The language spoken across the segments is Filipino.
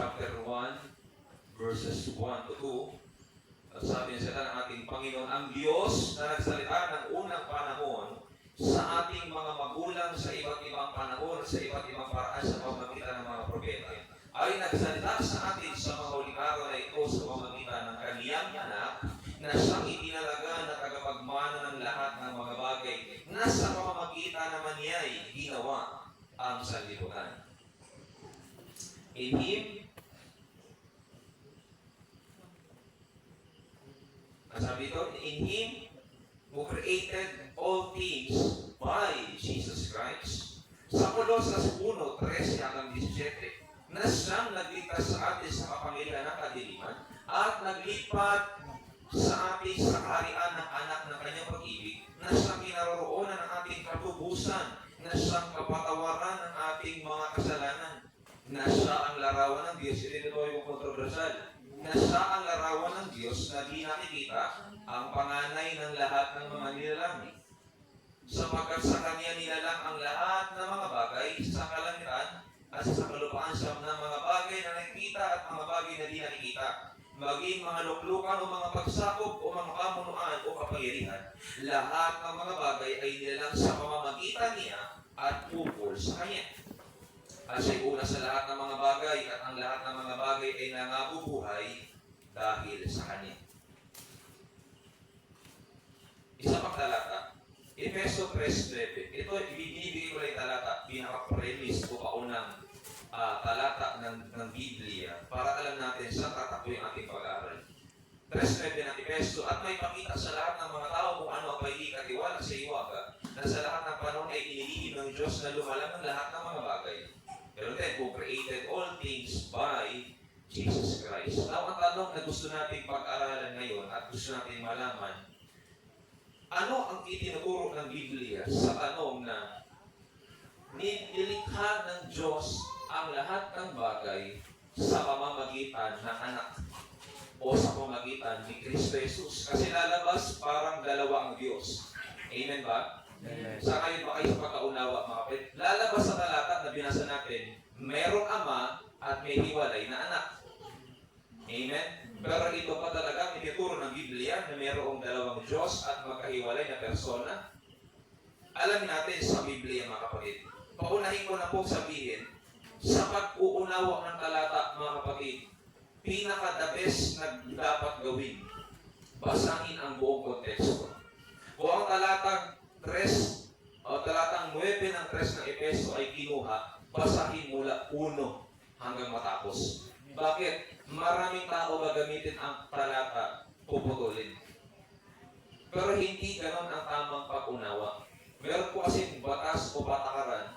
chapter 1, verses 1 to 2. At sabi niya sa ng ating Panginoon, ang Diyos na nagsalita ng unang panahon sa ating mga magulang sa iba't ibang panahon, sa iba't ibang paraan sa pamamagitan ng mga propeta, ay nagsalita sa atin sa mga huling araw na ito sa pamamagitan ng kaniyang anak na siyang itinalaga na tagapagmana ng lahat ng mga bagay na sa pamamagitan naman niya ay ginawa ang sanlibutan. In Him, sabi ito, in Him who created all things by Jesus Christ. Sa Colosas 1:13 hanggang 17, na siyang nagligtas sa atin sa kapangyarihan ng kadiliman at naglipat sa atin sa kaharian ng anak ng kanyang pag-ibig, na siyang kinaroroonan ng ating katubusan, na siyang kapatawaran ng ating mga kasalanan, na siya ang larawan ng Diyos. Ito yung kontrobersyal. Na siya ang larawan ng Diyos na di nakikita, ang panganay ng lahat ng mga nilalang. Sapagkat sa Kanya nilalang ang lahat ng mga bagay sa kalangitan at sa kalupaan sa ng mga bagay na nakikita at mga bagay na di nakikita, maging mga luklukan o mga pagsakop o mga pamunuan o kapangyarihan. Lahat ng mga bagay ay nilalang sa pamamagitan niya at ukol sa Kanya. At siya'y una sa lahat ng mga bagay at ang lahat ng mga bagay ay nangabubuhay dahil sa Kanya. Isa pang talata, Efeso 3:9. Ito, ibinibigay ko lang yung talata, pinaka-premise o kaunang talata ng Biblia para alam natin saan tatakbo yung ating pag-aaral. 3:9 ng Efeso, at may pakita sa lahat ng mga tao kung ano ang pahigi katiwala sa iwaga, na sa lahat ng panahon ay inilihim ng Diyos na lumalang ng lahat ng mga bagay. Pero then, who created all things by Jesus Christ. Now, ang tanong na gusto natin pag-aralan ngayon at gusto natin malaman, ano ang itinuturo ng Biblia sa tanong na nilikha ng Diyos ang lahat ng bagay sa pamamagitan ng anak o sa pamamagitan ni Kristo Jesus? Kasi lalabas parang dalawa ang Diyos. Amen ba? Sa kayo ba kayo sa pagkaunawa, mga kapatid? Lalabas sa talata na binasa natin, merong ama at may hiwalay na anak. Amen? Pero ito pa talaga ang ituturo ng Biblia na mayroong dalawang Diyos at magkahiwalay na persona. Alam natin sa Biblia, mga kapatid. Paunahin ko na po sabihin, sa pag-uunawa ng talata, mga kapatid, pinaka-the best na dapat gawin, basahin ang buong konteksto. Kung ang talatang 3 o talatang 9 ng 3 ng Efeso ay kinuha, basahin mula 1 hanggang matapos. Bakit? Maraming tao gagamitin ang talata, puputulin. Pero hindi ganon ang tamang pag-unawa. Meron po kasi batas o patakaran,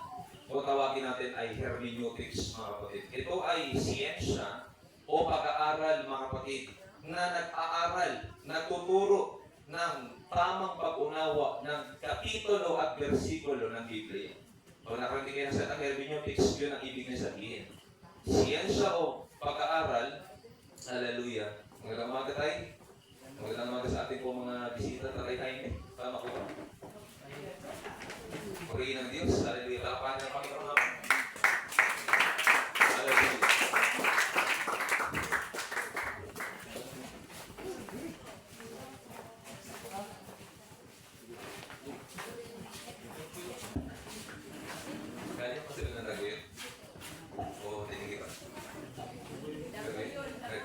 o tawagin natin ay hermeneutics, mga kapatid. Ito ay siyensya o pag-aaral, mga kapatid, na nag-aaral, nagtuturo ng tamang pag-unawa ng kapitulo at versikulo ng Biblia. Kung nakarating kayo na sa hermeneutics, yun ang ibig niya sabihin. Siyensya o pag-aaral, hallelujah. Magandang umaga tayo. Magandang umaga sa ating po mga bisita. Taray tayo eh. Tama ko ba? Purihin ng Diyos. Hallelujah. Talapahan ng Panginoon naman. Hallelujah. Kaya mo sila na nag-uwi? Oo, tinigil ka.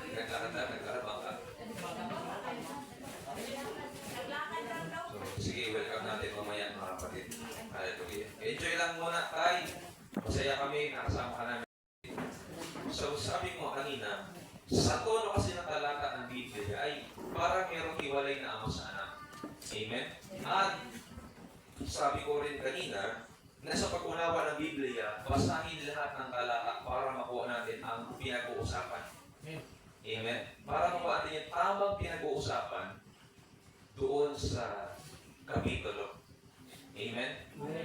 Naglalakad ka. So, sige, welcome natin mamaya mga kapatid. Hallelujah. Enjoy lang muna tayo. Masaya kami, nakasama ka namin. So, sabi mo kanina, sa tono kasi ng talata ng Biblia ay parang merong hiwalay na ama sa anak. Amen? At sabi ko rin kanina, na sa pag-unawa ng Biblia, basahin lahat ng talata para makuha natin ang pinag-uusapan. Amen? Para makuha natin yung tamang pinag-uusapan doon sa kapitulo. Amen?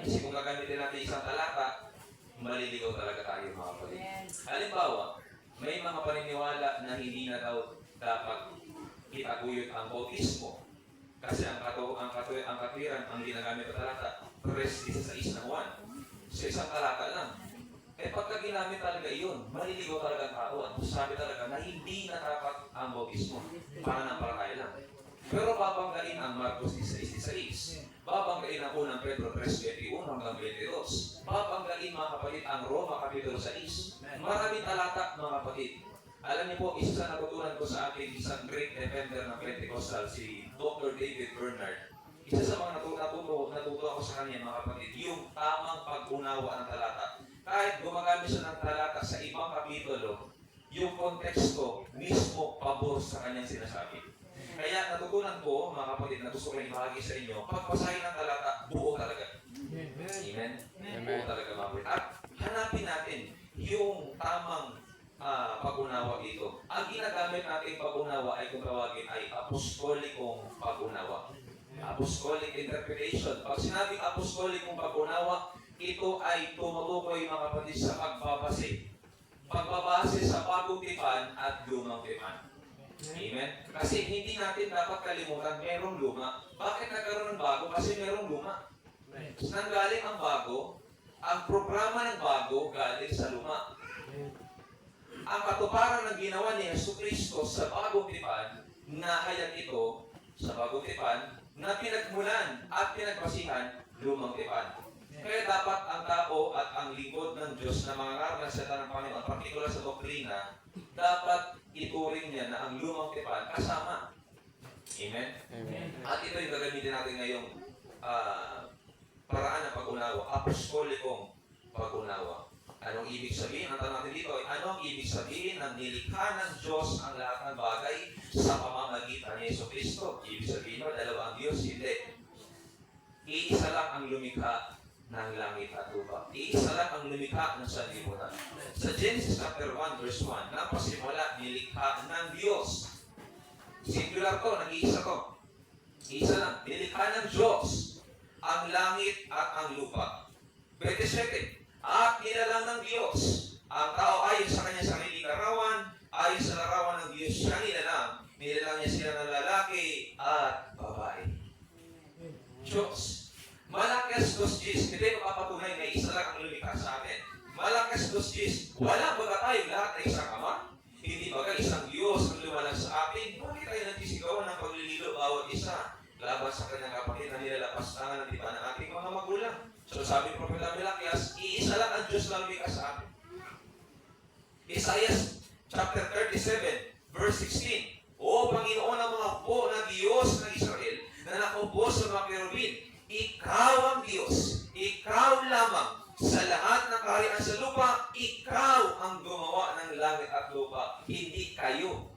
Kasi kung gagamitin natin isang talata, maliligaw talaga tayo, mga kapatid. Halimbawa, may mga paniniwala na hindi na daw dapat itaguyod ang bautismo. Kasi ang katwiran, ang ginagamit na talata, 3:16 ng 1. So isang talata lang. pagka ginamit talaga yun, maliligaw talaga ang tao. At sabi talaga na hindi na dapat ang bautismo. Pananampalataya lang. Pero babanggain ang Marcos 16:16. Babanggain ang unang Pedro 3:21 hanggang 22. Babanggain mga kapatid ang Roma Kapitulo 6. Maraming talata mga kapatid. Alam niyo po, isa sa natutunan ko sa akin, isang great defender ng Pentecostal, si Dr. David Bernard. Isa sa mga natuto ako sa kanya mga kapatid, yung tamang pag-unawa ng talata. Kahit gumagamit siya ng talata sa ibang kapitulo, yung konteksto mismo pabor sa kanyang sinasabi. Kaya natutunan ko, mga kapatid, na gusto ko ibahagi sa inyo, pagpasahin ng talata, buo talaga. Amen? Buo talaga, mga kapatid. At hanapin natin yung tamang pag-unawa dito. Ang ginagamit natin pag-unawa ay kung tawagin ay apostolikong pag-unawa. Apostolic interpretation. Pag sinabing apostolikong pag-unawa, ito ay tumutukoy mga kapatid sa pagbabase. Pagbabase sa bagong tipan at lumang tipan. Amen? Kasi hindi natin dapat kalimutan, merong luma. Bakit nagkaroon ng bago? Kasi merong luma. Nanggaling ang bago, ang programa ng bago galing sa luma. Ang katuparan ng ginawa ni Jesucristo sa bagong tipan, nahayag ito sa bagong tipan, na pinagmulan at pinagbasihan lumang tipan. Kaya dapat ang tao at ang lingkod ng Diyos na mga ngaral ng salita ng Panginoon, partikular sa doktrina, dapat ituring niya na ang lumang tipan kasama. Amen? Amen. At ito yung gagamitin natin ngayong paraan ng pag-unawa, apostolikong pag-unawa. Anong ibig sabihin? Ang tanong natin dito ay, anong ibig sabihin ng nilikha ng Diyos ang lahat ng bagay sa pamamagitan ni Jesucristo? Ibig sabihin mo, dalawa ang Diyos? Hindi. Iisa lang ang lumikha ng langit at lupa. Iisa lang ang lumikha ng sanlibutan. Sa Genesis chapter 1 verse 1, napasimula nilikha ng Diyos. Singular to, nag-iisa to. Iisa lang, nilikha ng Diyos ang langit at ang lupa. 27, at nilalang ng Diyos ang tao ayon sa kanyang sariling larawan, ayon sa larawan ng Diyos siya nilalang. Nilalang niya sila ng lalaki at babae. Diyos. Malakas dos Diyos. Hindi mapapatunay na isa lang ang lumikha sa atin. Malakas dos Diyos. Wala baga tayo lahat na isang ama? Hindi baga isang Diyos ang lumalang sa atin? Bakit tayo nagsisigawan ng paglililo bawat isa? Laban sa kanyang kapatid na nilalapastangan ng tipan ng ating mga magulang. So sabi ng Propeta Malakias, iisa lang ang Diyos na lumikha sa atin. Isaiah chapter 37 verse 16. O Panginoon ang mga po na Diyos ng Israel na nakaupo sa mga kerubin, ikaw ang Diyos, ikaw lamang sa lahat ng kaharian sa lupa, ikaw ang gumawa ng langit at lupa, hindi kayo.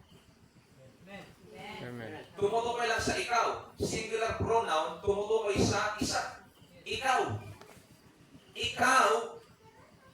Amen. Tumutukoy lang sa ikaw. Singular pronoun, tumutukoy sa isa. Ikaw. Ikaw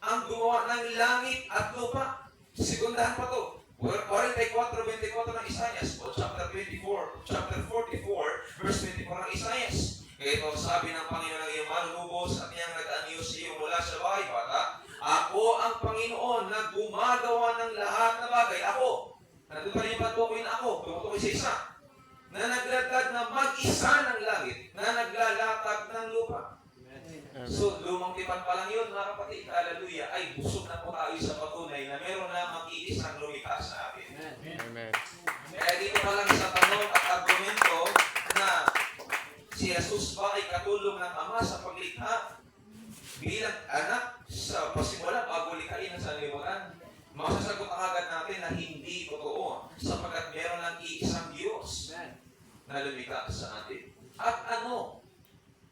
ang gumawa ng langit at lupa. Sekundahan pa to. 44:24 ng Isaiah, o chapter 24, chapter 44, verse 24 ng Isaiah. Kaya ito sabi ng Panginoon ng iyong manlubos at niyang nag-anyo sa iyo mula sa bahay bata, ako ang Panginoon na gumagawa ng lahat na bagay. Ako. Nandun pa rin yung patukoy na ako. Tumutukoy sa isa. Na naglatag na mag-isa ng langit, na naglalatag ng lupa. So, lumang tipan pa lang yun, mga kapatid, hallelujah, ay busog na po tayo sa patunay na meron na mag-iisang lumikha sa atin. Amen. Kaya dito pa lang sa tanong at argumento na si Jesus ba ay katulong ng Ama sa paglikha bilang anak sa pasimula bago likhain ang sanlibutan, masasagot agad natin na hindi totoo sapagkat meron lang iisang Diyos na lumikha sa atin. At ano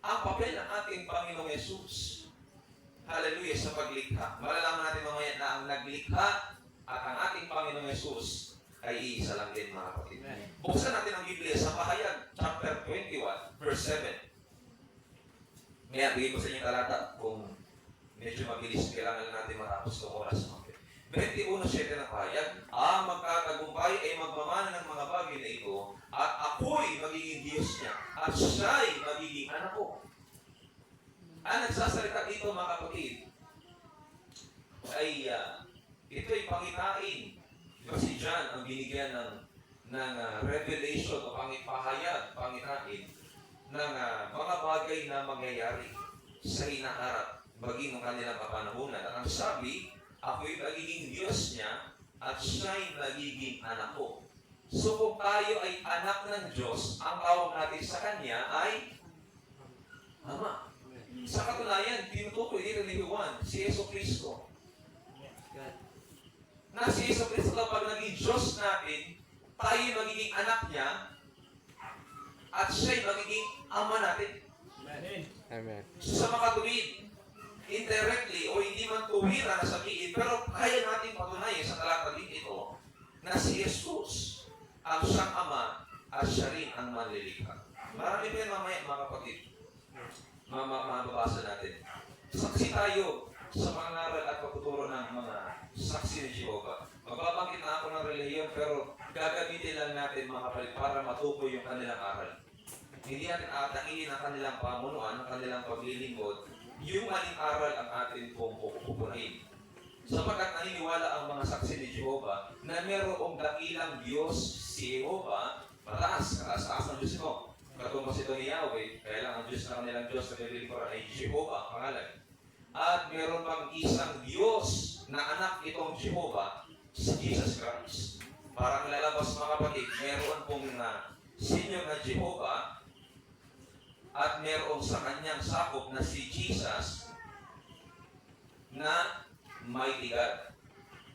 ang papel ng ating Panginoong Yesus? Hallelujah, sa paglikha. Malalaman natin mamaya na ang naglikha at ang ating Panginoong Yesus ay iisa lang din, mga kapatid. Buksan natin ang Biblia sa Pahayag, chapter 21, verse 7. Ngayon, bigay ko sa inyo talata kung medyo mabilis, kailangan natin matapos ng oras. 21:7 ng Pahayag, ang magkatagumpay ay magmamana ng mga bagay na ito, at ako'y magiging Diyos niya, at siya'y magiging anak ko. Ang nagsasalita dito, mga kapatid, ay ito'y pangitain. Kasi John ang binigyan ng revelation o pangitain ng mga bagay na mangyayari sa hinaharap maging ang kanilang kapanahunan. At ang sabi, ako'y magiging Diyos niya at siya'y magiging anak ko. So kung tayo ay anak ng Diyos, ang tawag natin sa Kanya ay Ama. Sa katunayan, tinutukoy dito ni Juan, si Yeso Cristo. Na si Yeso Cristo kapag naging Diyos natin, tayo magiging anak niya at siya'y magiging ama natin. Amen. So, sa makatuwid, indirectly o hindi man tuwira na sabihin, pero kaya natin patunayan sa talata din ito na si Jesus ang siyang ama at siya rin ang manlilikha. Marami pa yan mamaya, mga kapatid. Mababasa natin. Saksi tayo sa mga ngaral at pagtuturo ng mga saksi ni Jehovah. Magbabanggit na ako ng relihiyon, pero gagamitin lang natin mga kapatid para matukoy yung kanilang aral. Hindi natin aatakihin ang kanilang pamunuan, ang kanilang paglilingkod, yung maling aral ang atin pong pupunahin. Sapagkat naniniwala ang mga saksi ni Jehovah na mayroong dakilang Diyos si Jehovah, mataas, kataas-taas ng Diyos ito. Katumbas ito ni Yahweh, kaya lang ang Diyos na kanilang Diyos na nililingkuran ay Jehovah, pangalan. At mayroon pang isang Diyos na anak itong Jehovah, si Jesus Christ. Parang lalabas mga kapatid, mayroon pong senior na Jehovah at mayroong sa kanyang sakop na si Jesus na mighty God.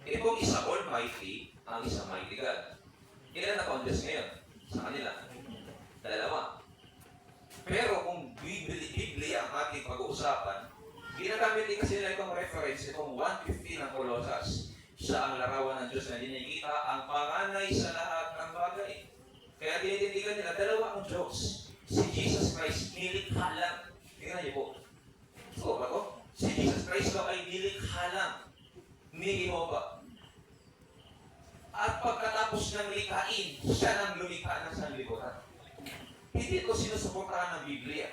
Itong isa almighty, ang isa mighty God. Ilan na pa ang Diyos ngayon sa kanila? Dalawa. Pero kung Biblia ang ating pag-uusapan, ginagamit din kasi nila itong reference, itong 1:15 ng Colossus. Siya ang larawan ng Diyos na dinikita ang panganay sa lahat ng bagay. Kaya tinitindigan nila, dalawa ang Diyos. Si Jesus Christ, nilikha lang. Tingnan niyo po. So, ba to? Si Jesus Christ daw ay nilikha lang ni Jehovah. At pagkatapos ng likhain, siya nang lumikha ng sanlibutan. Hindi ito sinusuportahan ng Biblia.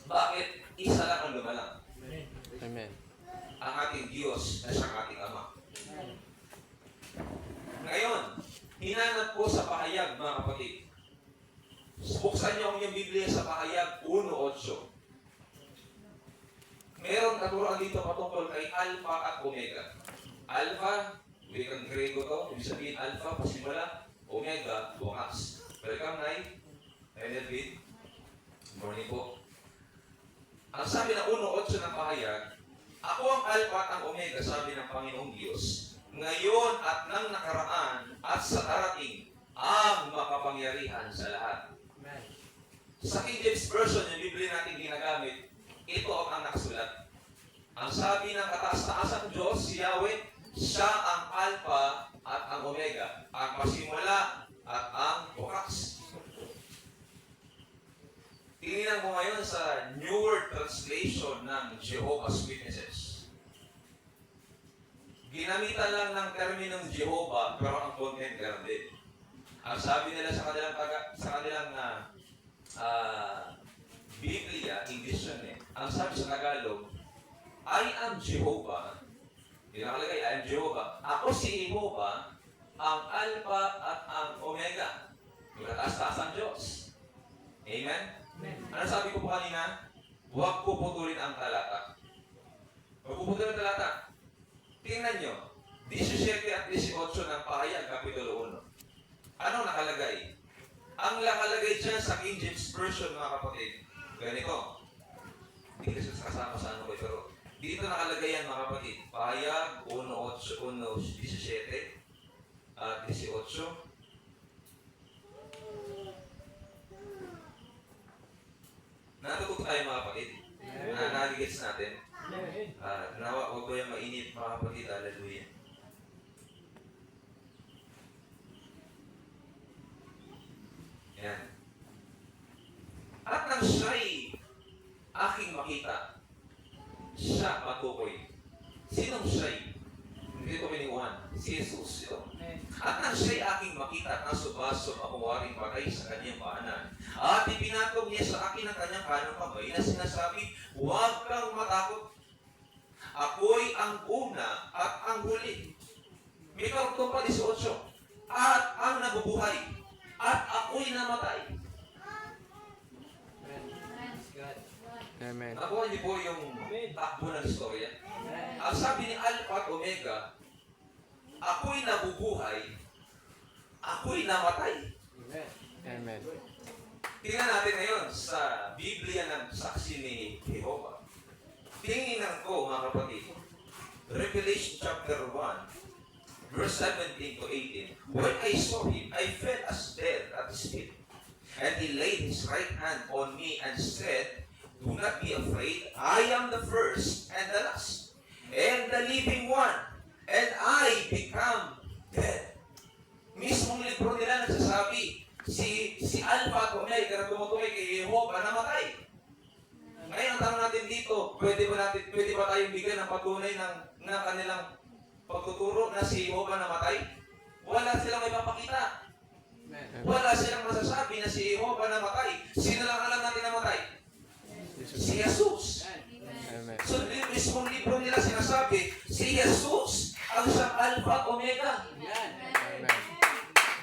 Bakit? Isa lang ang lumalang. Amen. Ang ating Diyos na siyang ating Ama. Ngayon, hinanap ko sa pahayag, mga kapatid. Buksan niyo ang inyong Biblia sa pahayag 1:8. Meron katuruan dito patungkol kay Alpha at Omega. Alpha, wikang Grego to, ibig sabihin Alpha, pasimula, Omega, bukas. Welcome, Nay. Enervin. Good morning po. Ang sabi ng 1:8 ng pahayag, ako ang Alpha at ang Omega, sabi ng Panginoong Diyos, ngayon at nang nakaraan at sa darating, ang makapangyarihan sa lahat. Amen. Sa King James Version, yung Biblia natin ginagamit, ito ang nakasulat. Ang sabi ng kataas-taasang Diyos, si Yahweh, siya ang Alpha at ang Omega, ang pasimula at ang bukas. Tingnan ko ngayon sa New World Translation ng Jehovah's Witnesses. Ginamitan lang ng terminong Jehovah, pero ang content gano'n din. Ang sabi nila sa kanilang Biblia, English yun eh. Ang sabi sa Tagalog, I am Jehovah. Pinakalagay, I am Jehovah. Ako si Jehovah, ang Alpha at ang Omega. Yung kataas-taas ang Diyos. Amen? Ano sabi ko po kanina? Huwag puputulin ang talata. Huwag puputulin ang talata. Tingnan nyo, 17 at 18 ng pahayag, Kapitulo 1. Ano nakalagay? Ang nakalagay dyan sa King James Version, mga kapatid, ganito. Hindi kasi kasama sa ano ko, pero dito nakalagay yan, mga kapatid. Pahayag 1:17 at 18. Natututo tayo, mga kapatid. Nagigits natin. Nawa, huwag ko yung mainit, mga kapatid. Hallelujah. Yan. At nang siya'y aking makita, siya matukoy. Sinong siya'y? Hindi ito piniguan. Si Jesus ito. At nang siya'y aking makita at nasubasob akong waring patay sa kanyang paanan. At ipinatog niya sa akin ang kanyang kanang kamay na sinasabi, huwag kang matakot. Ako'y ang una at ang huli. May karugtong pa 18. At ang nabubuhay. At ako'y namatay. Amen. Nakuha niyo po yung takbo ng istorya. Ang sabi ni Alpha at Omega, ako'y nabubuhay, ako'y namatay. Amen. Tingnan natin ngayon sa Biblia ng saksi ni Jehovah. Tingnan ko mga kapatid, Revelation chapter 1, verse 17 to 18. When I saw him, I fell as dead at his feet. And he laid his right hand on me and said, do not be afraid, I am the first and the last, and the living one, and I become dead. Mismong libro nila nagsasabi, si Alpha at Omega na tumutukoy kay Jehovah namatay. Ngayon, ang tanong natin dito, pwede ba tayong bigyan ng patunay ng kanilang pagtuturo na si Jehovah namatay? Wala silang may papakita. Wala silang masasabi na si Jehovah namatay. Sino lang alam natin namatay? Si Jesus. Amen. So, mismong libro nila sinasabi, si Jesus ang siyang Alpha at Omega. Amen.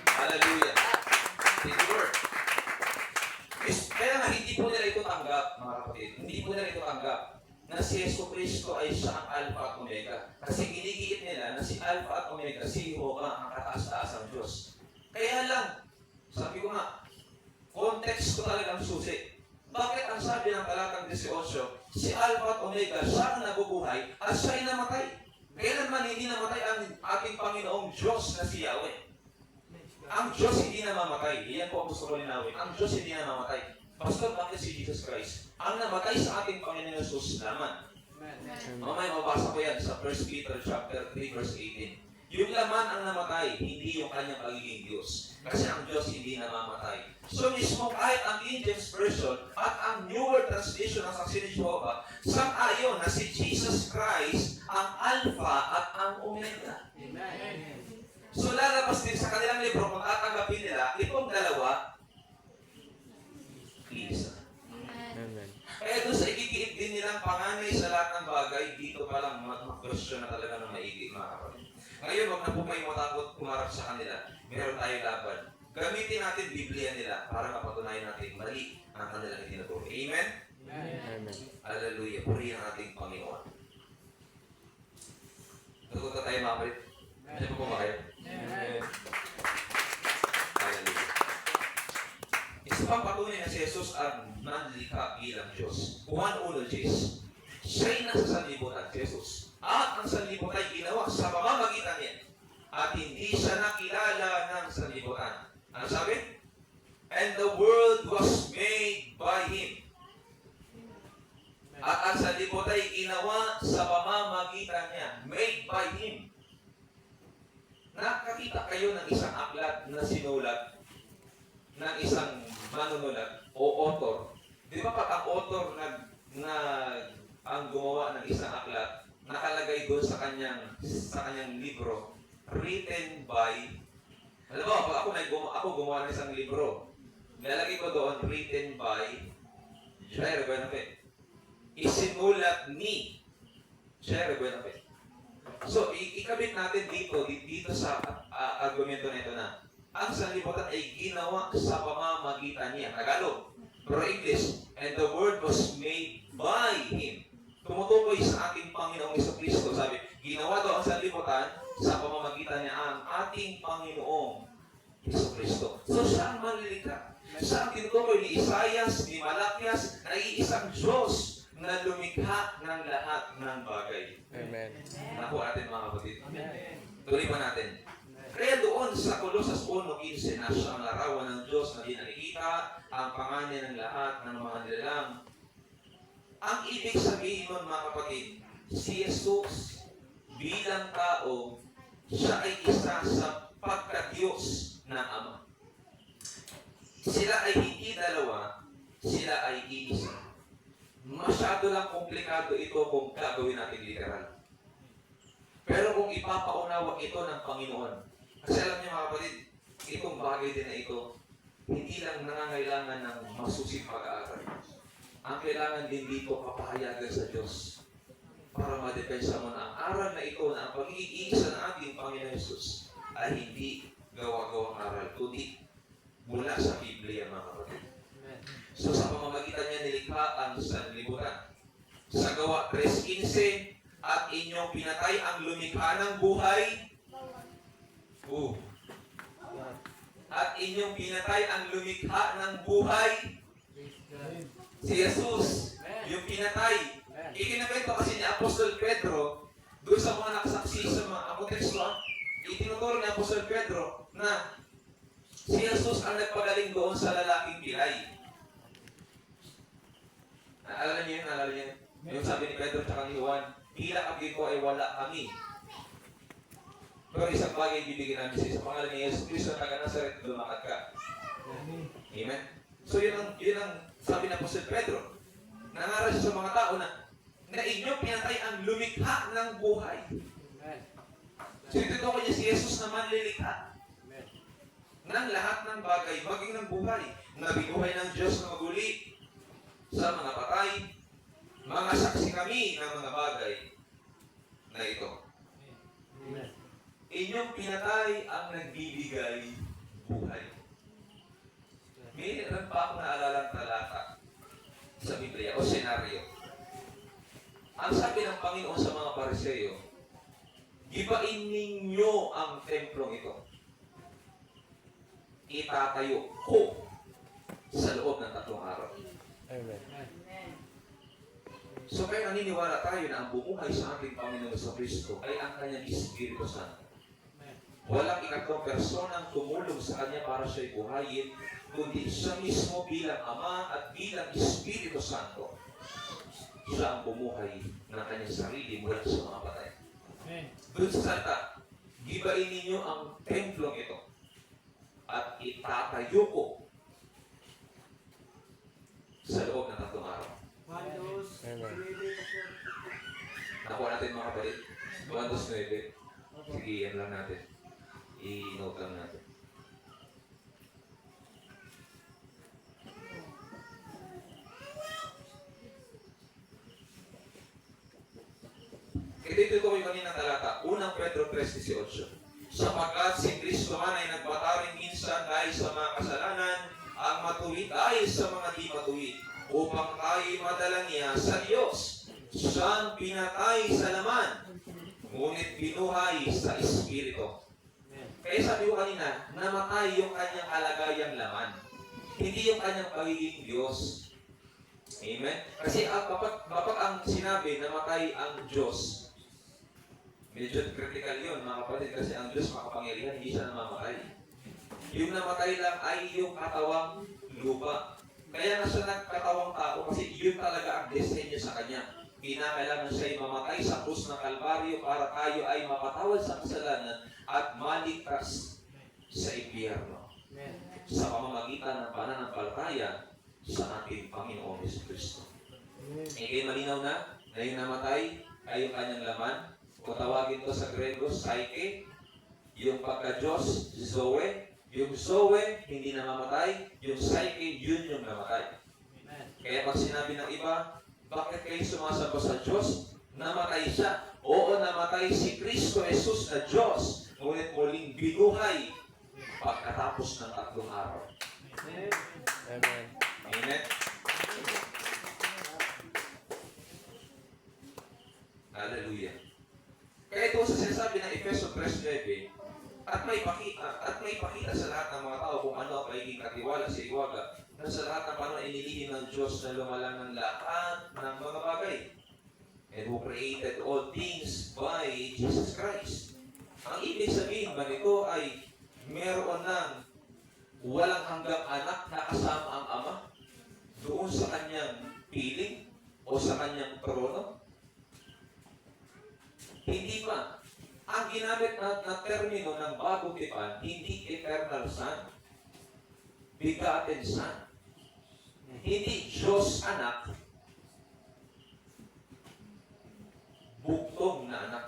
Hallelujah. Thank you, Lord. Kaya nga, hindi po nila ito tanggap, mga kapatid. Hindi po nila ito tanggap na si Yesu Cristo ay siya ang Alpha at Omega. Kasi ginigiit nila na si Alpha at Omega, si Jehovah ang kataas-taas ng Diyos. Kaya lang, sabi ko nga, context ko talagang susi. Bakit ang sabi ng talatang 18, si Alpha at Omega, siya ang nabubuhay at siya ay namatay? Kailanman hindi namatay ang ating Panginoong Diyos na si Yahweh. Ang Diyos hindi namamatay. Iyan po ang gusto ko linawin. Ang Diyos hindi namamatay. Pastor, bakit si Jesus Christ? Ang namatay sa ating Panginoon Jesus naman. Mamaya mabasa ko yan sa 1 Peter chapter 3 verse 18. Yung laman ang namatay, hindi yung kanyang pagiging Diyos. Kasi ang Diyos hindi namamatay. So mismo kahit ang King James Version at ang newer translation ng saksi ni Jehovah, sang-ayon na si Jesus Christ ang Alpha at ang Omega. Amen. So lalabas din sa kanilang libro kung tatanggapin nila, itong dalawa, isa. Amen. Kaya doon sa ikikiit din nilang panganay sa lahat ng bagay, dito pa lang mag-question na talaga ng maigi, mga kapatid. Ngayon, huwag na po kayo matakot kumarap sa kanila. Meron tayong laban. Gamitin natin Biblia nila para mapatunayan natin mali ang kanilang itinuturo. Amen? Amen. Hallelujah. Purihin ang ating Panginoon. Natutunan tayo, mga kapatid. Ano po ba kayo? Amen. Hallelujah. Isa pang patunay na si Jesus ang nanlikha bilang Diyos. Juan 1:10. Siya'y nasa sanlibutan, Jesus. At ang sanlibutan ay ginawa sa pamamagitan niya. At hindi siya nakilala ng sanlibutan. Ano sabi? And the world was made by Him. At ang sanlibutan ay ginawa sa pamamagitan niya. Made by Him. Nakakita kayo ng isang aklat na sinulat ng isang manunulat o author. Di ba pag ang author ang gumawa ng isang aklat, nakalagay doon sa kanyang libro, written by, alam mo, pag ako gumawa ng isang libro, nilalagay ko doon, written by Jair Buenafe. Isinulat ni Jair Buenafe. So, ikabit natin dito sa argumento na ito na ang sanlibutan ay ginawa sa pamamagitan niya. Tagalog. Pero English, and the word was made by Him. Tumutukoy sa ating Panginoong Jesucristo. Sabi, ginawa daw ang sanlibutan sa pamamagitan niya ang ating Panginoong Jesucristo. So, siya ang manlilikha. Siya ang tinutukoy ni Isaias, ni Malakias, na iisang Diyos na lumikha ng lahat ng bagay. Amen. Naku natin mga kapatid. Tuloy pa natin. Kaya doon sa Colosas 1:15 na siya ang larawan ng Diyos na di nakikita, ang pangalan ng lahat ng mga nilalang. Ang ibig sabihin nun mga kapatid, si Jesus bilang tao, siya ay isa sa pagka-Diyos ng Ama. Sila ay hindi dalawa, sila ay iisa. Masyado lang komplikado ito kung gagawin natin literal. Pero kung ipapaunawa ito ng Panginoon, kasi alam niyo mga kapatid, itong bagay din na ito, hindi lang nangangailangan ng masusing pag-aaral. Ang kailangan din dito kapahayagan sa Diyos para madepensa mo na ang aral na ito na ang pagiging isa ng ating Panginoon Jesus ay hindi gawa-gawang aral, kundi mula sa Biblia mga kapatid. So sa pamamagitan niya nilikha ang sanlibutan. Sa Gawa 3:15, at inyong pinatay ang lumikha ng buhay. At inyong pinatay ang lumikha ng buhay. Si Jesus, yung pinatay. Ikinapento kasi ni Apostol Pedro, doon sa mga nakasaksi sa mga apoteksto, itinuturo ni Apostol Pedro na si Jesus ang nagpagaling doon sa lalaking pilay. Alala niyo yun? Alala niyo yun? Yung sabi ni Pedro at ni Juan, tila kami ko ay wala kami. Pero isang bagay bibigyan namin sa pangalan ni Jesus Cristo na taga-Nazaret, lumakad ka. Amen? So yun ang sabi ng Apostol Pedro. Nangaral siya sa mga tao na inyo pinatay ang lumikha ng buhay. So itutukoy niya si Jesus na manlilikha ng lahat ng bagay, maging ng buhay, na binuhay ng Diyos na maguli sa mga patay. Mga saksi kami ng mga bagay na ito. Inyong pinatay ang nagbibigay buhay. Mayroon pa ako naalalang talata sa Biblia o senaryo. Ang sabi ng Panginoon sa mga Pariseo, gibain ninyo ang templong ito. Itatayo ko sa loob ng 3 araw. Amen. So kaya naniniwala tayo na ang bumuhay sa ating Panginoon sa Kristo ay ang kanyang Espiritu Santo. Walang ikatlong personang tumulong sa kanya para siya'y buhayin, kundi siya mismo bilang Ama at bilang Espiritu Santo. Siya ang bumuhay ng kanyang sarili mula sa mga patay. Doon sa salita, gibain ninyo ang templong ito at itatayo ko sa loob ng 3 araw. Amen. Nakuha natin mga kapatid. 1-9. Sige, yan lang natin. I-note lang natin. Ito ko yung kaninang talata. Unang Pedro 3:18. Sapagkat si Kristo man ay nagbataring minsan dahil sa mga kasalanan, ang matuwid dahil sa mga di matuwid, upang tayo madala niya sa Diyos. Siyang pinatay sa laman, ngunit binuhay sa Espiritu. Kaya sabi ko kanina, namatay yung kanyang kalagayang laman. Hindi yung kanyang pagiging Diyos. Amen? Kasi kapag ang sinabi, namatay ang Diyos, medyo critical yun, mga kapatid, kasi ang Diyos makapangyarihan, hindi siya namamatay. Yung namatay lang ay yung katawang lupa. Kaya na siya nagkatawang tao kasi yun talaga ang disenyo sa kanya. Kinakailangan siya ay mamatay sa krus ng Kalbaryo para tayo ay mapatawad sa kasalanan at maligtas sa impyerno. Sa pamamagitan ng pananampalataya sa ating Panginoon Jesucristo. Kayo malinaw na yung namatay ay yung kanyang laman. Kung tawagin ko sa Grego, psyche, yung pagka-Diyos, Zoe, yung Zoe, hindi namamatay, yung psyche, yun yung namatay. Kaya pag sinabi ng iba, bakit kayo sumasamba sa Diyos? Namatay siya. Oo, namatay si Kristo Jesus na Diyos, ngunit muling binuhay pagkatapos ng 3 araw. Amen. Amen? Hallelujah. Kaya ito sa sinasabi ng Efeso 3:9, at may pakita sa lahat ng mga tao kung ano ang pagiging katiwala sa iwaga na sa lahat ng panahon inilihim ng Diyos na lumalang ng lahat ng mga bagay, and who created all things by Jesus Christ. Ang ibig sabihin ba nito ay meron ng walang hanggang anak na kasama ang Ama doon sa kanyang piling o sa kanyang trono? Hindi pa. Ang ginamit na termino ng bagong tipan, hindi eternal son, begotten son. Hindi Diyos anak, buktong na anak.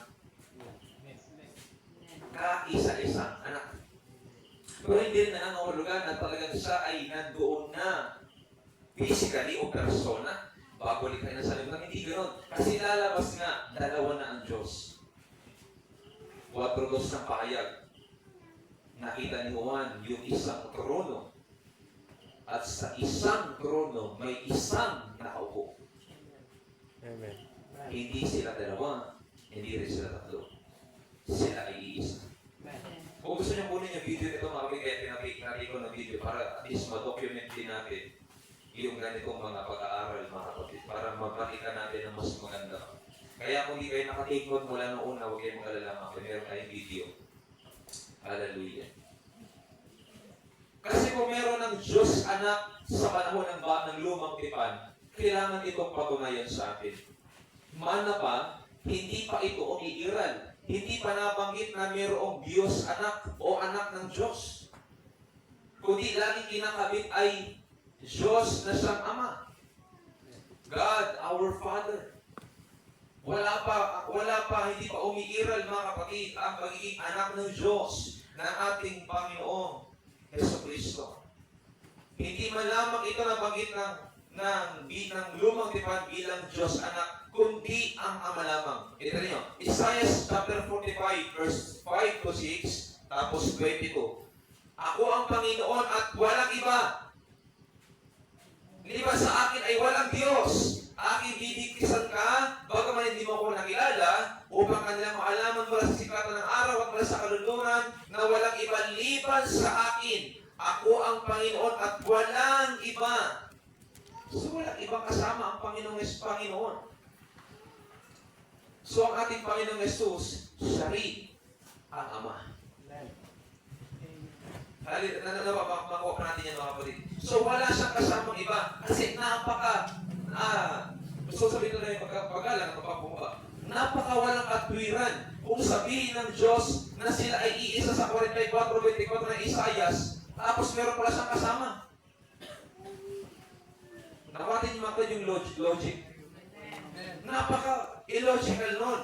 Kaisa-isang anak. Pero hindi rin nangangahulugan na talagang siya ay nandoon na physically o persona bago likhain ng salimutan. Hindi ganoon. Kasi lalabas nga, dalawa na ang Diyos. 4:2 ng pahayag. Nakita ni Juan yung isang trono. At sa isang trono, may isang nakaupo. Amen. Hindi sila dalawa, hindi rin sila tatlo. Sila ay iisa. Kung gusto niyo kunin yung video nito, mga kapatid, pinapay ko ng video para at least ma-document din natin yung ganitong mga pag-aaral, mga kapatid, para magpakita natin ng mas maganda. Kaya kung hindi kayo nakatake note mula noong una, huwag kayong mag-alala, mga kapatid, meron tayong video. Hallelujah. Kasi kung meron ng Diyos anak sa panahon ng lumang tipan, kailangan itong patunayan sa atin. Mana pa, hindi pa ito umiiral. Hindi pa nabanggit na mayroong Diyos anak o anak ng Diyos. Kundi laging kinakabit ay Diyos na siyang Ama. God, our Father. Wala pa, hindi pa umiiral, mga kapatid, ang pagiging anak ng Diyos na ating Panginoong Jesucristo. Hindi man lamang ito nabanggit ng lumang tipan bilang Diyos anak, kundi ang Ama lamang. Ito rin yun. Isaiah chapter 45, verse 5 to 6, tapos 22. Ako ang Panginoon at walang iba. Hindi ba sa akin ay walang Diyos? Aking bibigtisan ka, bagaman hindi mo ako nakilala, upang kanilang maalaman mula sa sikatan ng araw at mula sa kaluluran na walang iba liban sa akin. Ako ang Panginoon at walang iba. So walang ibang kasama ang Panginoon. So ang ating Panginoong Jesus, siya rin ang Ama. Makuha pa natin yan, mga kapatid. So wala siyang kasamang iba. Kasi gusto sabihin ko na yung paggalang, napaka walang katwiran. Kung sabihin ng Diyos na sila ay iisa sa 44:24 ng Isaias, tapos meron pala siyang kasama. Nakuha niyo mga yung logic. Napaka-illogical nun.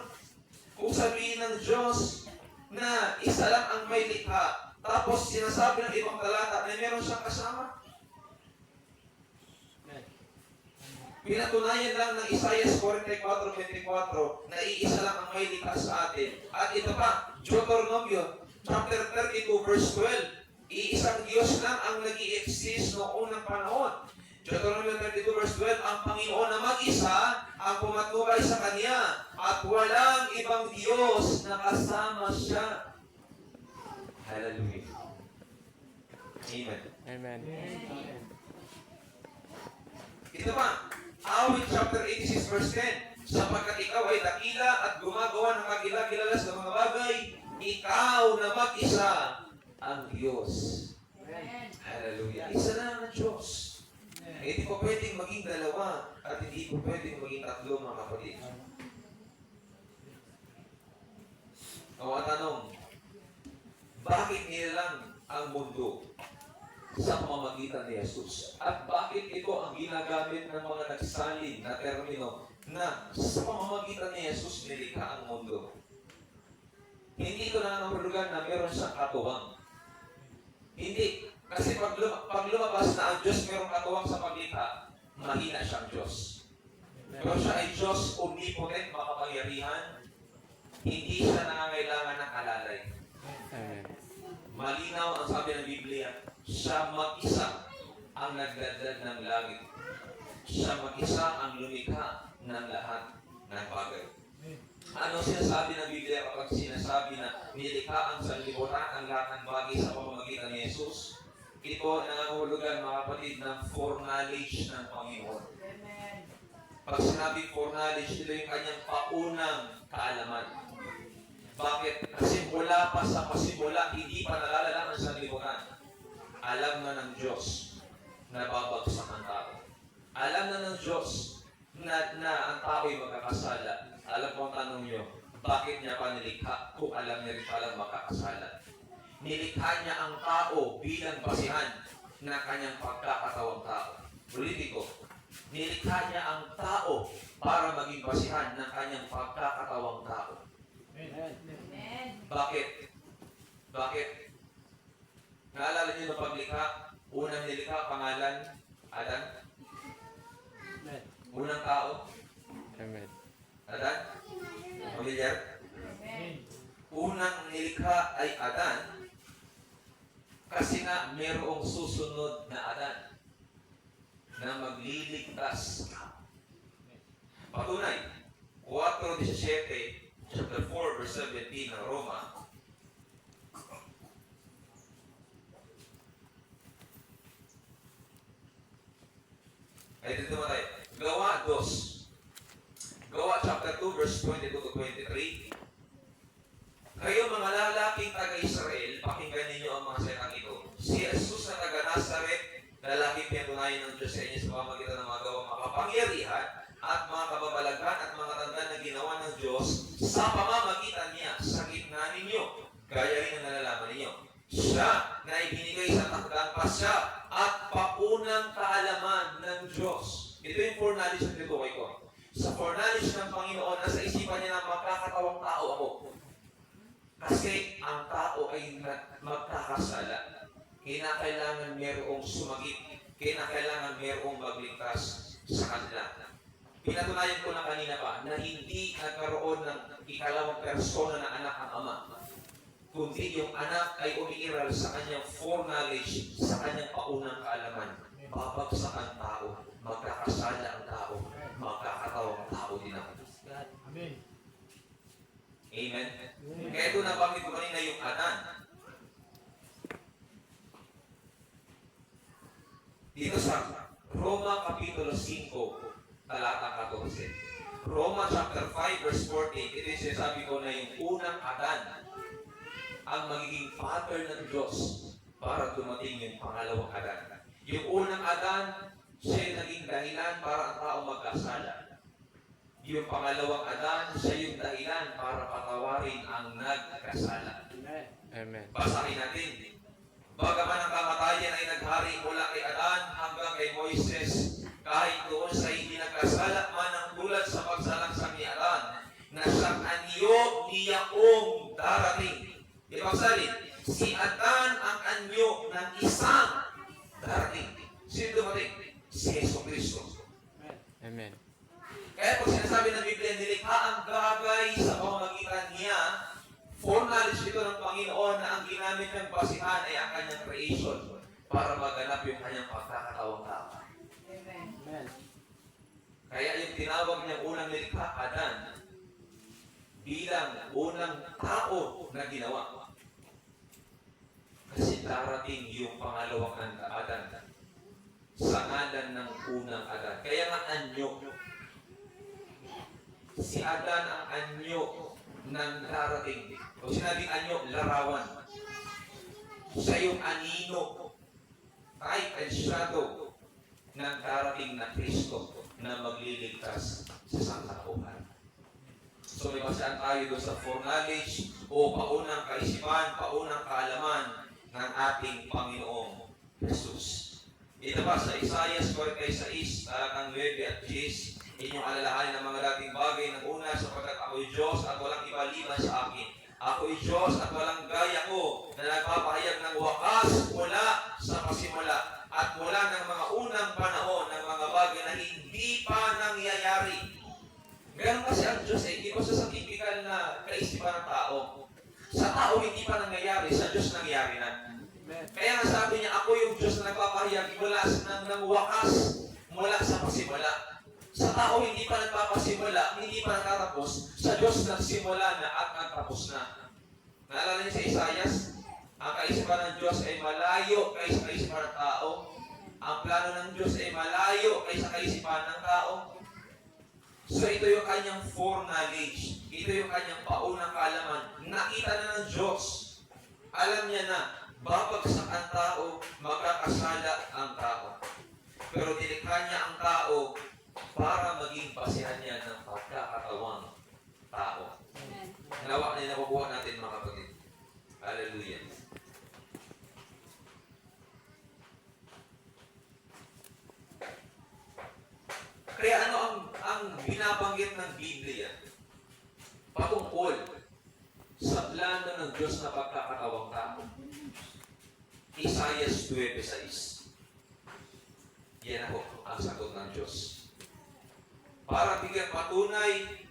Kung sabihin ng Diyos na isa lang ang may likha, tapos sinasabi ng ibang talata na meron siyang kasama. Pinatunayan lang ng Isaiah 44:24 na iisa lang ang may likha sa atin. At ito pa, Deuteronomio chapter 32 verse 12. Iisang Diyos lang ang nag-i-exist noong unang panahon. Deuteronomio 32 verse 12, ang Panginoon na mag-isa ang pumatnubay sa Kanya at walang ibang Diyos na kasama siya. Hallelujah. Amen. Amen. Ito pa, Awit chapter 86 verse 10, sapagkat ikaw ay dakila at gumagawa ng kagila-gilalas ng mga bagay, ikaw na mag-isa ang Diyos. Hallelujah. Isa lang ang Diyos. Hindi po pwedeng maging dalawa at hindi po pwedeng maging tatlo, mga kapatid. Ang tanong, bakit nilalang ang mundo sa pamamagitan ni Jesus? At bakit ito ang ginagamit ng mga nagsalin na termino na sa pamamagitan ni Jesus nilikha ang mundo? Hindi ito nangangahulugan na meron siyang katuwang. Hindi. Kasi pag lumabas na ang Diyos merong katuwang sa paglikha, mahina siyang Diyos. Pero siya ay Diyos omnipotent, makapangyarihan. Hindi siya nangangailangan ng alalay. Amen. Malinaw ang sabi ng Biblia, siya mag-isa ang nagdadad ng langit. Siya mag-isa ang lumikha ng lahat ng bagay. Ano sinasabi ng Biblia kapag sinasabi na nilikha ang sanlibutan ang lahat ng bagay sa pamamagitan ni Jesus? Ito nangangahulugan, mga kapatid, ng foreknowledge ng Panginoon. Pag sinabing foreknowledge, ito yung kanyang paunang kaalaman. Bakit? Kasi mula pa sa pasimula, hindi pa nalalala ang sanlibutan. Alam na ng Diyos na babagsak ang tao. Alam na ng Diyos na ang tao ay magkakasala. Alam ko ang tanong nyo, bakit niya pa nilikha kung alam niya rin palang makakasala? Nilikha niya ang tao bilang basihan ng kanyang pagkakatawang tao. Ulitin ko, nilikha niya ang tao para maging basihan ng kanyang pagkakatawang tao. Amen. Bakit? Bakit? Naalala niyo ng paglikha? Unang nilikha, pangalan, Adan? Unang tao, Amen. Adan? Familiar? Amen. Unang nilikha ay Adan kasi nga mayroong susunod na Adan na magliligtas. Patunay, 4:17, chapter 4, verse 17 ng Roma, ay dito naman tayo. Gawa 2. Gawa chapter 2, verse 22 to 23. Kayo mga lalaking taga-Israel, pakinggan ninyo ang mga salitang ito. Si Jesus na taga-Nazaret, lalaki pinatunayan ng Diyos sa inyo sa pamamagitan ng mga gawang makapangyarihan at mga kababalaghan at mga tanda na ginawa ng Diyos sa pamamagitan niya sa gitna ninyo. Gaya rin ang nalalaman ninyo. Siya na ibinigay sa takdang pasya at paunang kaalaman ng Diyos. Ito yung foreknowledge ng tinutukoy ko. Sa foreknowledge ng Panginoon, nasa isipan niya na magkakatawang tao ako. Kasi ang tao ay magkakasala. Kinakailangan mayroong sumagip. Kinakailangan mayroong magligtas sa kanila. Pinatunayan ko na kanina pa na hindi nagkaroon ng ikalawang persona na anak ang ama. Kundi yung anak ay umiiral sa kanyang foreknowledge, sa kanyang paunang kaalaman. Babagsak ang tao, magkakasala ang tao, magkakatawang tao din ako. Amen. Amen? Kaya ito nabanggit ko kanina yung Adan. Dito sa Roma Kapitulo 5, talata 14. Roma chapter 5, verse 14, ito yung sinasabi ko na yung unang Adan ang magiging father ng Diyos para dumating yung pangalawang Adan. Yung unang Adan, siya yung naging dahilan para ang tao magkasala. Yung pangalawang Adan, siya yung dahilan para patawarin ang nagkasala. Amen. Basahin natin. Bagaman ang kamatayan ay naghari mula kay Adan hanggang kay Moises, kahit doon sa hindi nagkasala man ang tulad sa pagsalangsang ni Adan, na siyang anyo niyakong darating. Ibang salin, si Adan ang anyo ng isang darating. Sino dumating? Si Yesu Cristo. Amen. Kaya pag sinasabi ng Biblia, nilikha ang bagay sa pamamagitan niya, foreknowledge ito ng Panginoon na ang ginamit niyang basihan ay ang kanyang creation para maganap yung kanyang pagkakatawang tao. Amen. Kaya yung tinawag niyang unang nilikha, Adan, bilang unang tao na ginawa. Kasi darating yung pangalawang Adan sa ngalan ng unang Adan. Kaya nga anyo. Si Adan ang anyo ng darating. O sinabing anyo, larawan. Siya yung anino, type and shadow ng darating na Kristo na magliligtas sa sangkatauhan. So may basahan tayo doon sa foreknowledge o paunang kaisipan, paunang kaalaman ng ating Panginoong Jesus. Ito ba sa Isaiah 46, talatang 9 at 10, inyong alalahanin ng mga dating bagay ng una sapagkat ako'y Diyos at walang iba liban sa akin. Ako'y Diyos at walang gaya ko na nagpapahayag ng wakas mula sa pasimula at mula ng mga unang panahon ng mga bagay na hindi pa nangyayari. Ganun kasi ang Diyos hindi pa sa typical na kaisipan ng tao. Sa tao hindi pa nangyayari, sa Diyos nangyayari na. Kaya nga sabi niya, ako yung Diyos na nagpapahayag mula ng wakas mula sa pasimula. Sa tao hindi pa nagpapasimula, hindi pa natatapos. Sa Diyos nagsimula na at nagtapos na. Naalala niyo sa Isaiah, ang kaisipan ng Diyos ay malayo kaysa kaisipan ng tao. Ang plano ng Diyos ay malayo kaysa kaisipan ng tao. So ito yung kanyang foreknowledge. Ito yung kanyang paunang kaalaman. Nakita na ng Diyos. Alam niya na, babagsak ang tao, magkakasala ang tao. Pero nilikha niya ang tao para maging basihan niya ng pagkakatawang tao. Nawa na nakukuha natin mga kapatid. Hallelujah. Kaya ano ang binabanggit ng Biblia patungkol sa plano ng Diyos na pagkakatawang tao? Isaiah 9:6. Yan ako ang sagot ng Diyos. Para bigyan patunay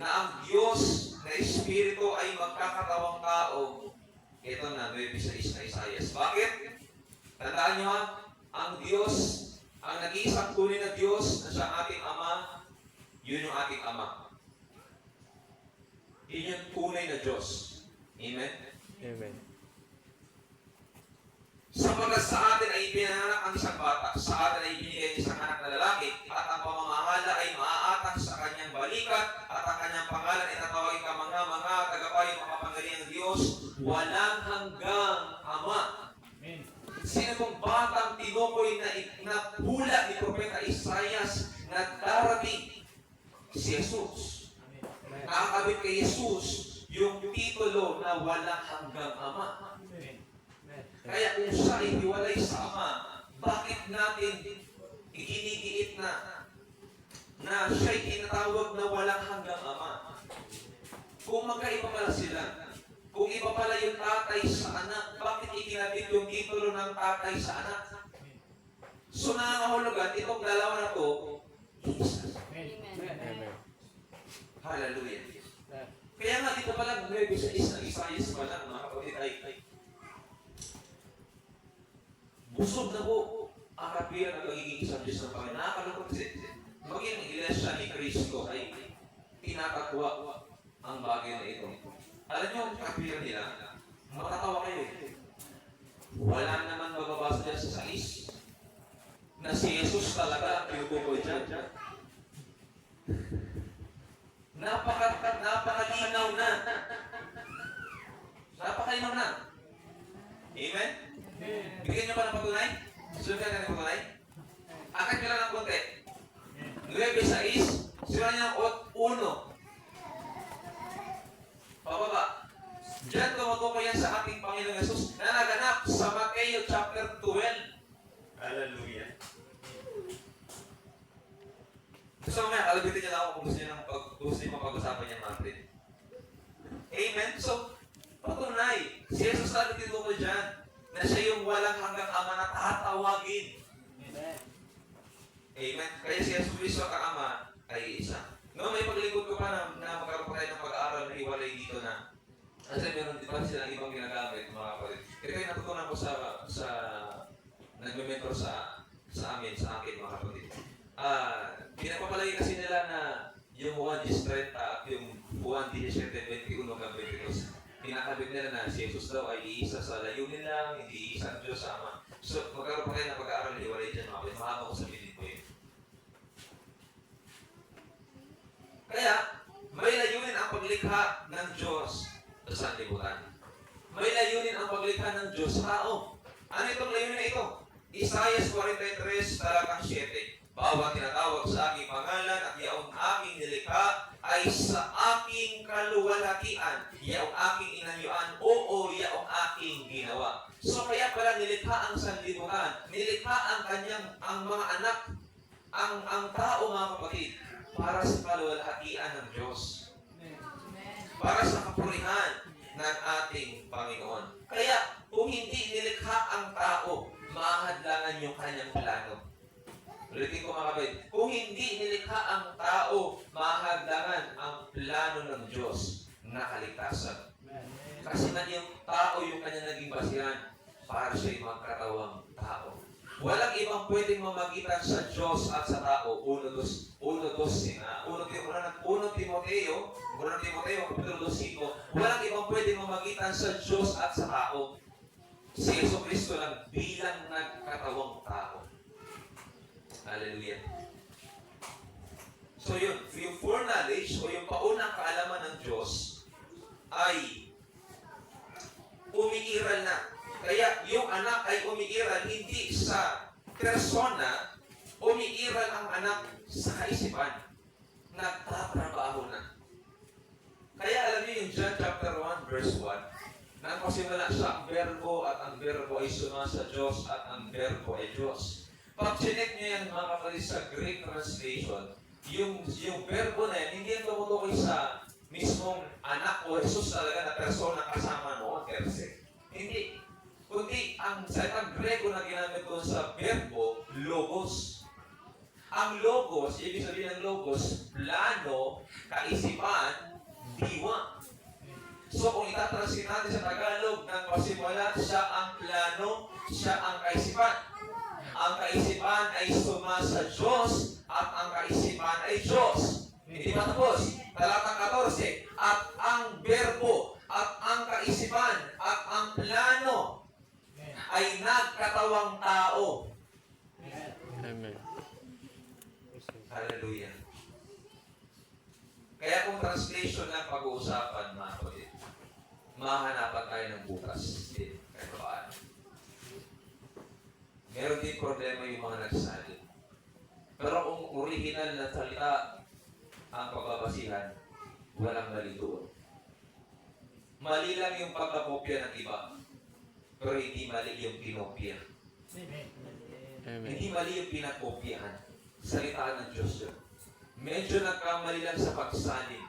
na ang Diyos na Espiritu ay magkakatawang tao, ito na 9:6 na Isaiah. Bakit? Tandaan niyo ha, ang Diyos, ang nag-iisang tunay na Diyos na siya ating Ama, Yun yung ating Ama. Yun yung tunay na Diyos. Amen? Amen. Sapagkat sa atin ay pinanganak ang isang bata, sa atin ay binigay isang anak na lalaki, at ang pamamahala ay maaatang sa kanyang balikat, at ang kanyang pangalan ay tatawagin ka mga tagapayo makapangyarihan ng Diyos, walang hanggang Ama. Amen. Sino kong batang tinukoy na hula ni Propeta Isaias na darating? Si Jesus. Amen. Nakakabit kay Jesus yung titulo na walang hanggang Ama. Amen. Kaya kung siya ay hiwalay sa Ama, bakit natin iginigiit na siya'y tinatawag na walang hanggang Ama? Kung magkaiba pala sila, kung iba pala yung tatay sa anak, bakit ikinabit yung titulo ng tatay sa anak? So nangangahulugan, itong dalawa na to, Jesus. Amen. Amen. Hallelujah. Kaya nga dito pala, maybe sa Isaias pala, mga kapatid, ay busog na po ang kapiran ng pagiging isang Diyos ng Panginoon. Nakakalungkot kasi maging ang iglesia ni Cristo ay tinatatwa ang bagay na ito. Alam niyo, ang kapiran nila, matatawa kayo eh. Wala naman mababasa dyan sa 6 na si Jesus talaga ang pinutukoy dyan. Napakalinaw na. Napakalinaw na. Amen? Bigyan niyo ba ng patunay? Sunod ka ng patunay? Akit nyo lang ng konti. 9:6, sila niya ng 1. Pababa. Diyan tumutukoy yan sa ating Panginoong Yesus na naganap sa Mateo chapter 12. Hallelujah. Gusto mo nga, kalabitin niyo lang ako kung gusto niyo mapag-usapan niya natin. Amen? So, patunay, si Jesus talaga tinutukoy dyan na siya yung walang hanggang Ama na tatawagin. Amen. Amen? Kaya si Jesus Cristo ang Ama ay isa. No, may paglingkod ko pa na magkaroon pa tayo ng pag-aaral na hiwalay dito na kasi meron din pa silang ibang ginagamit, mga kapatid. Ito yung natutunan ko sa nagme-mentor sa amin, sa akin, mga kapatid. Pinapapalagi kasi nila na yung Juan 10:30 at yung Juan 17:21-22. Pinakabit nila na si Jesus daw ay iisa sa layunin lang, hindi iisa ang Diyos Ama. So, magkaroon pa kayo ng pag-aaral na hiwalay dyan, mga kapatid. Mahaba ko sabihin ko yun. Kaya, may layunin ang paglikha ng Diyos sa sanlibutan. May layunin ang paglikha ng Diyos sa tao. Ano itong layunin na ito? Isaias 43:7. Bawat tinatawag sa aking pangalan at yaong aking nilikha ay sa aking kaluwalhatian. Yaong aking inanyuan, oo, yaong aking ginawa. So kaya pala nilikha ang sanlibutan. Nilikha ang mga anak, ang tao, mga kapatid, para sa kaluwalhatian ng Diyos. Para sa kapurihan ng ating Panginoon. Kaya, kung hindi nilikha ang tao, mahadlangan yung kanyang plano. Ulitin ko, mga kapatid, kung hindi nilikha ang tao, mahadlangan ang plano ng Diyos na kaligtasan. Kasi na yung tao yung kanyang naging basihan para siya'y magkatawang tao. Walang ibang pwedeng mamagitan sa Diyos at sa tao. 1 Timoteo, kapitulo 5, walang ibang pwedeng mamagitan sa Diyos at sa tao. Si Jesucristo lang bilang nagkatawang tao. Hallelujah. So yun, yung foreknowledge o yung paunang kaalaman ng Diyos ay umiiral na. Kaya yung anak ay umiiral hindi sa persona, umiiral ang anak sa kaisipan. Nagtatrabaho na. Kaya alam niyo yung John chapter 1 verse 1, nang pasimula siya ang verbo at ang verbo ay suma sa Diyos at ang verbo ay Diyos. Pag chinek niyo yan, mga kapatid, sa Greek translation, yung verbo na yan, hindi yan tumutukoy sa mismong anak o Jesus talaga na persona kasama noon, perse. Hindi. Kundi ang salitang Grego na ginamit doon sa verbo, logos. Ang logos, ibig sabihin ng logos, plano, kaisipan, diwa. So kung itatranslate natin sa Tagalog, ng pasimula, siya ang plano, siya ang kaisipan. Ang kaisipan ay suma sa Diyos at ang kaisipan ay Diyos. Di ba tapos? Talatang 14. At ang berbo, at ang kaisipan, at ang plano ay nagkatawang tao. Amen. Hallelujah. Kaya kung translation lang pag-uusapan, mga kapatid, mahanapan tayo ng bukas din. Kahit paano. Meron din problema yung mga nagsasalin. Pero kung original na salita ang pagbabasihan, walang mali doon. Mali lang yung pagkakopya ng iba, pero hindi mali yung kinopya. Amen. Hindi mali yung pinakopyahan. Salita ng Diyos yun. Medyo nagkamali lang sa pagsalin.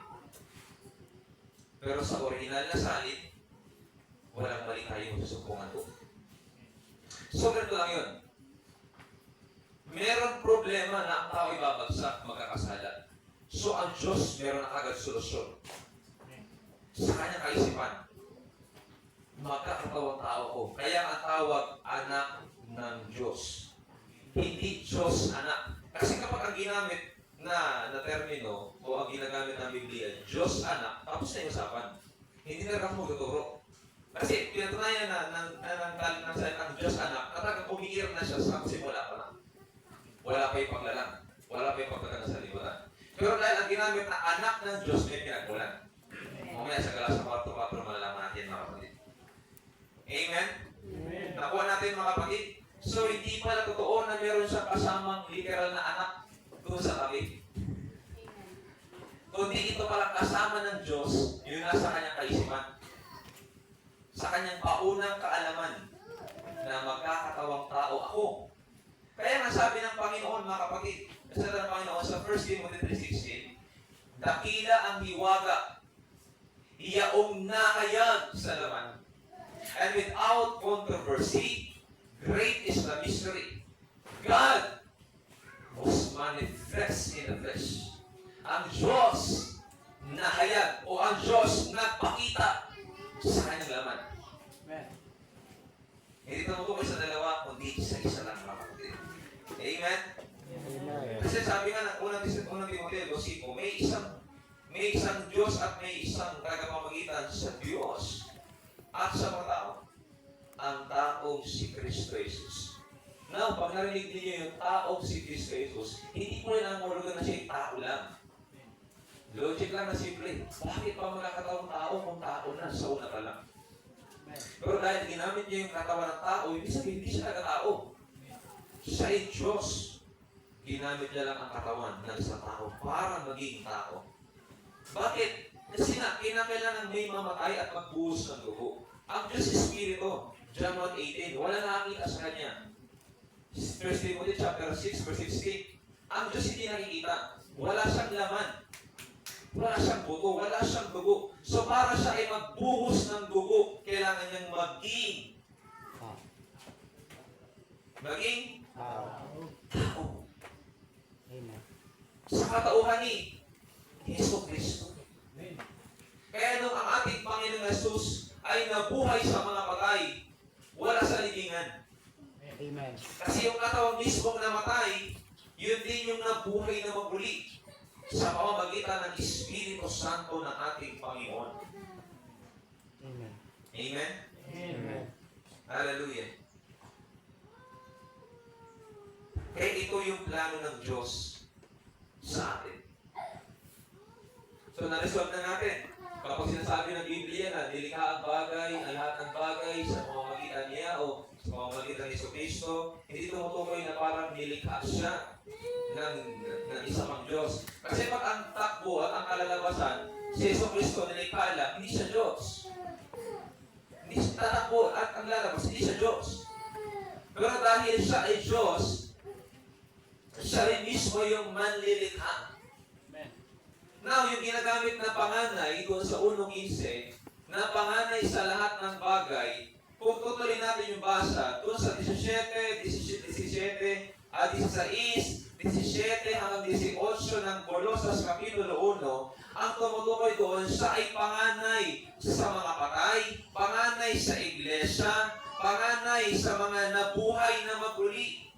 Pero sa original na salin, walang mali tayong susumpungan doon. So, ganito lang yun. Meron problema na ang tao ibabagsak, magkakasala. So, ang Diyos meron na agad solusyon. Sa kanyang kaisipan, magkakatawang tao ko. Kaya ang tawag, anak ng Diyos. Hindi Diyos anak. Kasi kapag ang ginamit na termino o ang ginagamit ng Biblia, Diyos anak, tapos na yung usapan. Hindi na rin magtuturo. Kasi pinatunayan ng salitang Diyos anak, talagang umiir na siya sa simula pa lang. Wala pa yung paglalang. Wala pa yung pagdating sa libutan. Pero dahil ang ginamit na anak ng Diyos, may pinagmulan. Mamaya sa Galasa 4:4 malalaman natin mga kapatid. Amen? Amen. Nakuha natin mga kapatid. So hindi pala totoo na meron siyang kasamang literal na anak doon sa tabi. Kundi ito palang kasama ng Diyos, yun nasa kanyang kaisipan. Sa kanyang paunang kaalaman na magkakatawang tao ako. Kaya nga sabi ng Panginoon mga kapatid, sabi ng Panginoon sa 1 Timothy 3:16, dakila ang hiwaga, iyaong nakayag sa laman. And without controversy, great is the mystery. God was manifest in the flesh. Ang Diyos nahayag o ang Diyos nagpakita sa kanyang laman. Amen. Hindi tumutukoy sa dalawa, kundi sa isa lang mga kapatid. Amen? Kasi sabi nga ng unang Timoteo 2:5, may isang Diyos at may isang tagapamagitan sa Diyos at sa mga tao. Ang taong si Kristo Jesus. Now, pag narinig niyo yung taong si Kristo Jesus, hindi ko rin ang mulugan na siya tao lang. Logic lang na simple. Bakit pa magkakatawang tao kung tao na sa una pa lang? Pero dahil ginamit niya yung katawan ng tao, ibig sabihin hindi siya nagkatao. Siya ay Diyos. Ginamit niya lang ang katawan ng isang tao para maging tao. Bakit? Kasi kinakailangan may mamatay at magbuhos ng dugo. Ang Diyos is Espiritu. John 1:18. Wala nakakita sa Kanya. 1 Timothy chapter 6, verse 16. Ang Diyos hindi nakikita. Wala siyang laman. Wala siyang buto. Wala siyang dugo. So para siya ay magbuhos ng dugo, kailangan niyang maging tao. Amen. Sa katauhan ni Yesu Kristo. Amen. Kaya nung ang ating Panginoong Jesus ay nabuhay sa mga patay, wala sa libingan. Amen. Kasi yung katawang mismong namatay, yun din yung nabuhay na maguli sa pamamagitan ng Espiritu Santo ng ating Panginoon. Amen. Amen? Amen. Hallelujah. Kaya ito yung plano ng Diyos sa atin. So, na-resolve na natin. Kapag sinasabi ng Biblia na nilikha ang bagay, ang lahat ng bagay sa pamamagitan niya o sa pamamagitan ni Kristo, hindi tumutukoy na parang nilikha siya ng isa pang Diyos. Kasi pag ang takbo at ang kalalabasan, si Kristo nilikha lang, hindi siya Diyos. Hindi siya tatakbo at ang lalabas, hindi siya Diyos. Pero dahil siya ay Diyos, siya rin mismo yung manlilikha. Now, yung ginagamit na panganay doon sa 1:15, na panganay sa lahat ng bagay, kung tutuloy natin yung basa, doon sa 17, 16, 17 hanggang 18 ng Colosas Kapitulo 1, ang tumutukoy doon, siya ay panganay sa mga patay, panganay sa iglesia, panganay sa mga nabuhay na maguli.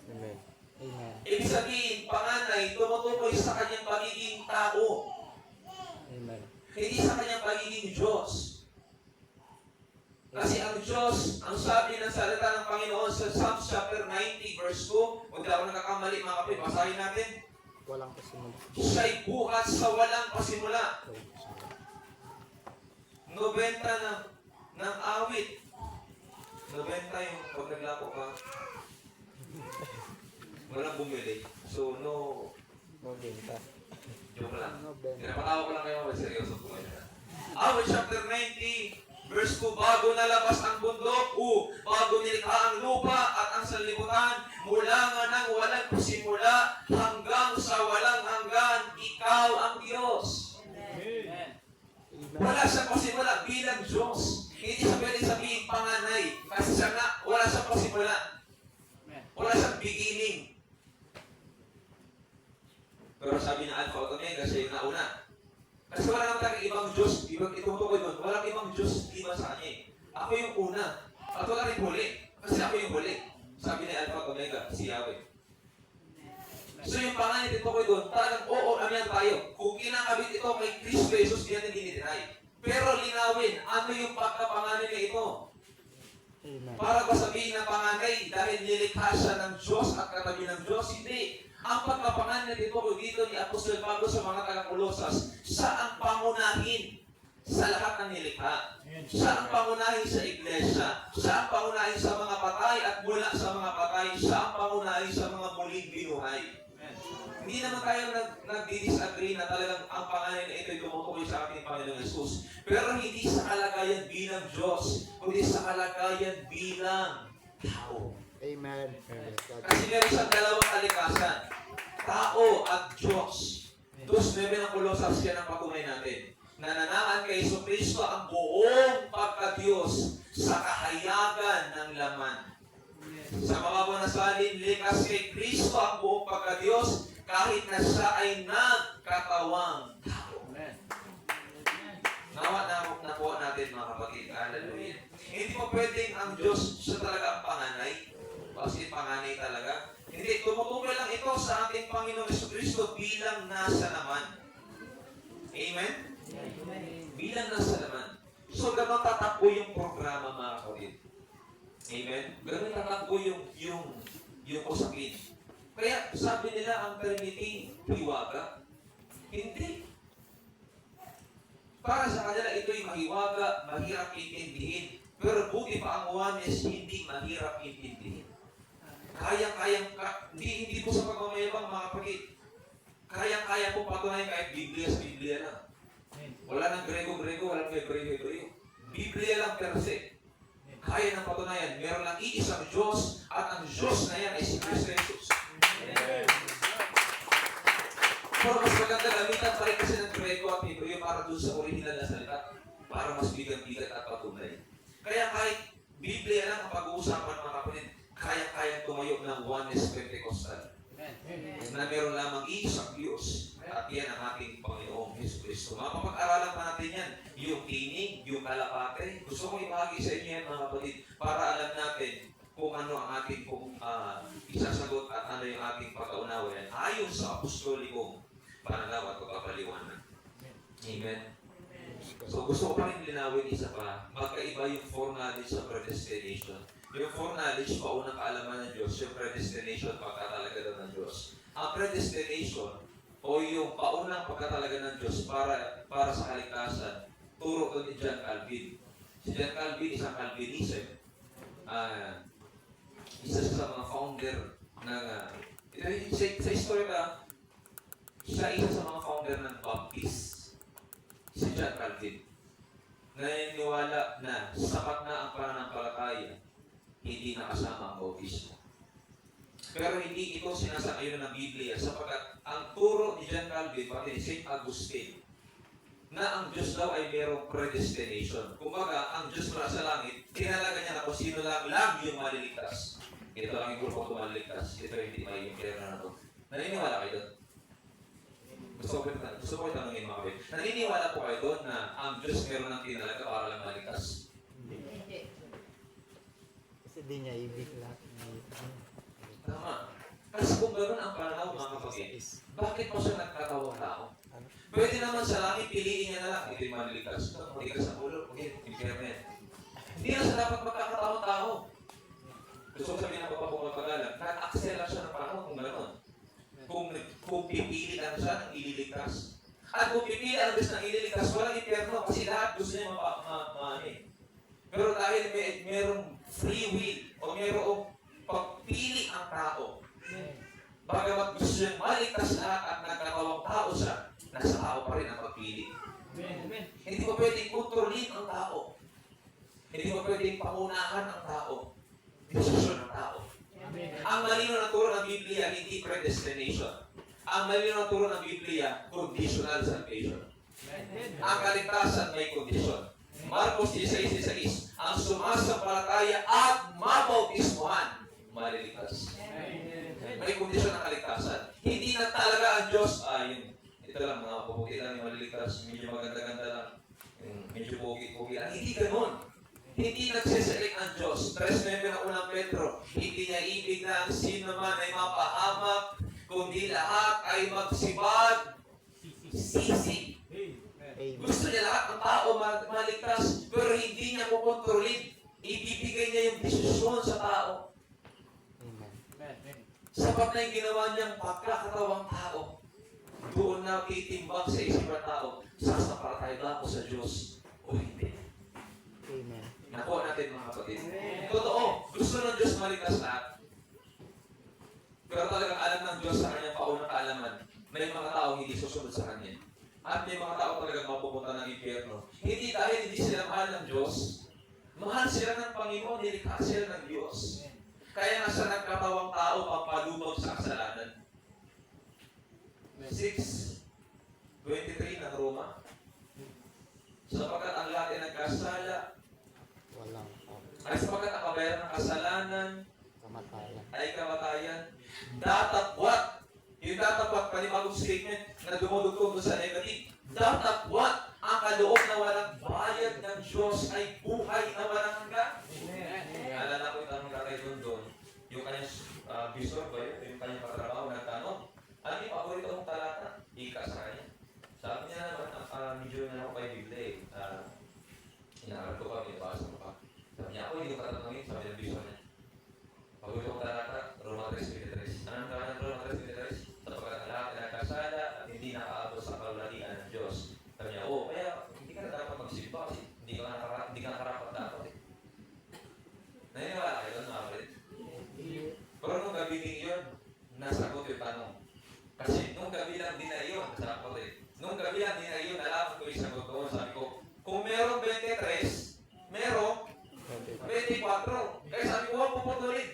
Amen. Amen. Ibig sabihin, panganay, tumutukoy sa kanyang pagiging tao, Amen. hindi sa kanyang pagiging Diyos. Kasi ang Diyos, ang sabi ng salita ng Panginoon sa Psalms chapter 90 verse 2, kung di ako nakakamali mga kapatid, basahin natin. Walang kasimula. Siya'y buhat sa walang pasimula. 90 ng awit. 90 yung pag naglako ka, walang bumili. So, no, Nobenta. joke lang. Nobenta. Pinapatawa ko lang kayo, mas seryoso po kayo. Awit chapter 90, verse 2, bago nalabas ang bundok, bago nilikha ang lupa at ang sanlibutan, mula nga nang walang pasimula, hanggang sa walang hanggan, ikaw ang Diyos. Amen. Wala siyang pasimula bilang Diyos. Hindi siya pwede sabihin panganay. Kasi siya nga, wala siyang pasimula. Wala siyang beginning. Pero sabi ng Alpha at Omega, siya yung nauna. Kasi wala naman tayong ibang Diyos. Itutukoy doon. Walang ibang Diyos iba sa kanya eh. Ako yung una. At wala rin huli. Kasi ako yung huli. Sabi ni Alpha at Omega, si Yahweh. So yung pangalan dito ko doon, talagang oo, amyan tayo. Kung kinakabit ito kay Kristo Jesus, di natin dinideny. Pero linawin, ano yung pagkapangalan niya ito? Amen. Para ba sabihin na panganay dahil nilikha siya ng Diyos at katabi ng Diyos? Hindi. Ang pagkapangalan niya dito ni Apostol Pablo sa mga taga-Colosas, siya ang pangunahin sa lahat ng nilikha. Siya ang pangunahin sa iglesia. Siya ang pangunahin sa mga patay at mula sa mga patay, siya ang pangunahin sa mga muling binuhay. Hindi naman tayo nag-disagree na talagang ang pangalan na ito ay tumutukoy sa ating Panginoong Jesus. Pero hindi sa kalagayan bilang Diyos, kundi sa kalagayan bilang tao. Amen. Kasi meron siyang dalawang kalikasan, tao at Diyos. Tapos 9 ng Colosas yan ang patunay natin. Nananaan kay Jesucristo ang buong pagka-Diyos sa kahayagan ng laman. Sa mababaw na salin, likas kay Kristo ang buong pagka-Diyos kahit na siya ay nagkatawang tao. Nawa na nakuha natin mga kapatid. Hallelujah. Hindi mo pwedeng ang Diyos siya talaga ang panganay. Kasi panganay talaga. Hindi, tumutukoy lang ito sa ating Panginoong Jesucristo bilang nasa naman. Amen? Bilang nasa naman. So, ganun tatakbo yung programa mga kapatid. Amen? Ganun tatakbo yung usapin. Kaya sabi nila ang Trinity, hiwaga. Hindi. Para sa kanila, ito'y mahiwaga, mahirap intindihin. Pero buti pa ang oneness, hindi mahirap intindihin. Hindi po sa pagmamayabang mga kapatid. Kayang-kaya po patunayan kahit Biblia sa Biblia lang. Wala nang Grego-Grego, walang Hebreo-Hebreo. Biblia lang per se. Kaya ng patunayan, meron lang iisang Diyos at ang Diyos na yan ay si Kristo Jesus. Pero mas maganda gamitan pa rin kasi ng Grego at Hebreo para doon sa original na salita para mas bigang-bigat at patunay. Kaya kahit Biblia lang ang pag-uusapan mga kapatid, kaya-kaya tumayo ng oneness Pentecostal. Na meron lamang isang Diyos at yan ang ating Panginoong Hesus Kristo. Mapapag-aralan pa natin yan. Yung tinig, yung kalapate. Gusto kong ibahagi sa inyo yan mga kapatid para alam natin kung ano ang ating isasagot at ano yung ating pag-aunawa yan ayon sa apostolikong pananaw at pagpapaliwanag. Amen. So gusto ko pa rin linawin isa pa, magkaiba yung foreknowledge sa predestination. Yung foreknowledge, paunang kaalaman ng Diyos, yung predestination, pagkatalaga daw ng Diyos. Ang predestination, o yung paunang pagkatalaga ng Diyos para sa kaligtasan, turo ko ni John Calvin. Si John Calvin, isang Calvinism, isa sa mga founder ng, sa history ba, siya isa sa mga founder ng Baptist, si John Calvin. Naniniwala na sapat na ang pananampalataya, hindi nakasama ang bautismo. Pero hindi ito sinasang-ayon ng Biblia sapagkat ang turo ni John Calvin pati ni St. Augustine na ang Diyos daw ay mayroong predestination. Kumbaga, ang Diyos mula sa langit, tinalaga niya na kung sino lang yung maliligtas. Ito lang yung grupo kung maliligtas. Ito hindi may yung pera na ito. Naniniwala kayo doon? Gusto ko itanongin mga kapit. Naniniwala po kayo doon na ang Diyos meron ng tinalaga para lang maligtas? Kasi di niya ibig lahat. Tama. Kasi kung gano'n ang pananaw mga kapatid, bakit pa siya nagkatawang tao? Pwede naman sa langit, piliin niya na lang, hindi manliligtas. Hindi ka sa ulo, okay, impyerno. Hindi na siya dapat magkakatawang tao. Gusto ko sabihin ng papapagpagalang, nag-aksela siya ng panahon kung gano'n. Kung pipili lang siya ng ililigtas. At kung pipili ang Diyos ng ililigtas, walang impyerno kasi lahat gusto niya Pero dahil mayroong free will o mayroong pagpili ang tao, bagamat gusto niya maligtas lahat at nagkatawang tao siya, nasa tao pa rin ang pagpili. Hindi mo pwedeng kontrolin ang tao. Hindi mo pwedeng pangunahan ang tao. Desisyon ng tao. Ang malino na turo ng Biblia, hindi predestination. Ang malino na turo ng Biblia, conditional salvation. Ang kaligtasan may kondisyon. Marcos 16:16, ang sumasampalataya at mabautismuhan, maliligtas. May kondisyon ng kaligtasan. Hindi na talaga ang Diyos, ito lang, mga pabuti lang yung maliligtas, medyo maganda-ganda lang, medyo pogi-pogi lang. Hindi ganun. Hindi nagsiselect ang Diyos. 3:9 ng unang Pedro, hindi niya ibig na ang sino man ay mapahamak, kundi lahat ay magsibad, sisi. Gusto niya lahat ng tao maligtas, pero hindi niya kukontrolin. Ibibigay niya yung desisyon sa tao. Sapat na yung ginawa niyang pagkakatawang tao. Doon na titimbang sa isip ng tao, sasampalatay ba ako sa Diyos o hindi? Amen. Nakuha natin mga kapatid. Totoo, gusto ng Diyos maligtas lahat. Pero talagang alam ng Diyos sa kanyang paunang kaalaman, may mga tao hindi susunod sa kanya. At may mga tao talagang mapupunta ng impyerno. Hindi dahil hindi sila mahal ng Diyos. Mahal sila ng Panginoon, nilikha sila ng Diyos. Kaya nga siya nagkatawang tao pampalubog sa kasalanan. 6:23 ng Roma. Sapagkat ang lahat ay nagkasala, Walang ay sapagkat ang kabayaran ng kasalanan kamatayan. ay kamatayan. Datapwat. Yung datapwat, panibagong statement na dumudugtong doon sa negative. Datapwat, ang kaloob na walang bayad ng Diyos ay buhay na walang hanggan. Alala ko yung tanong tatay doon. Yung kanyang bisor ba yun? Yung kanyang katrabaho nagtanong, ano yung paborito mong talata? Ika sa kanya. Sabi niya naman, medyo na ako kay Biblia eh. Inaaral ko pa, binabasa ko pa. Sabi niya, ako hindi ko tatanungin, sabi ng bisor niya. Paborito mong talata, Roma 3:23. Anong kanya ng Roma 3:23? Sapagkat ang lahat ay nakasala at hindi nakaabot sa kalulalian ng Diyos. Sabi niya, kaya hindi ka na dapat magsimba kasi hindi ka nakarapat dapat eh. Naniniwala kayo doon mga kapatid? Pero nung gabi din yun, nasagot yung tanong. Kasi nung gabi lang din na yun, nasagot eh. Nung gabi lang din na yun, nalaman ko yung sagot ko. Sabi ko, kung merong 23, merong 24. Kaya sabi ko, huwag puputulin.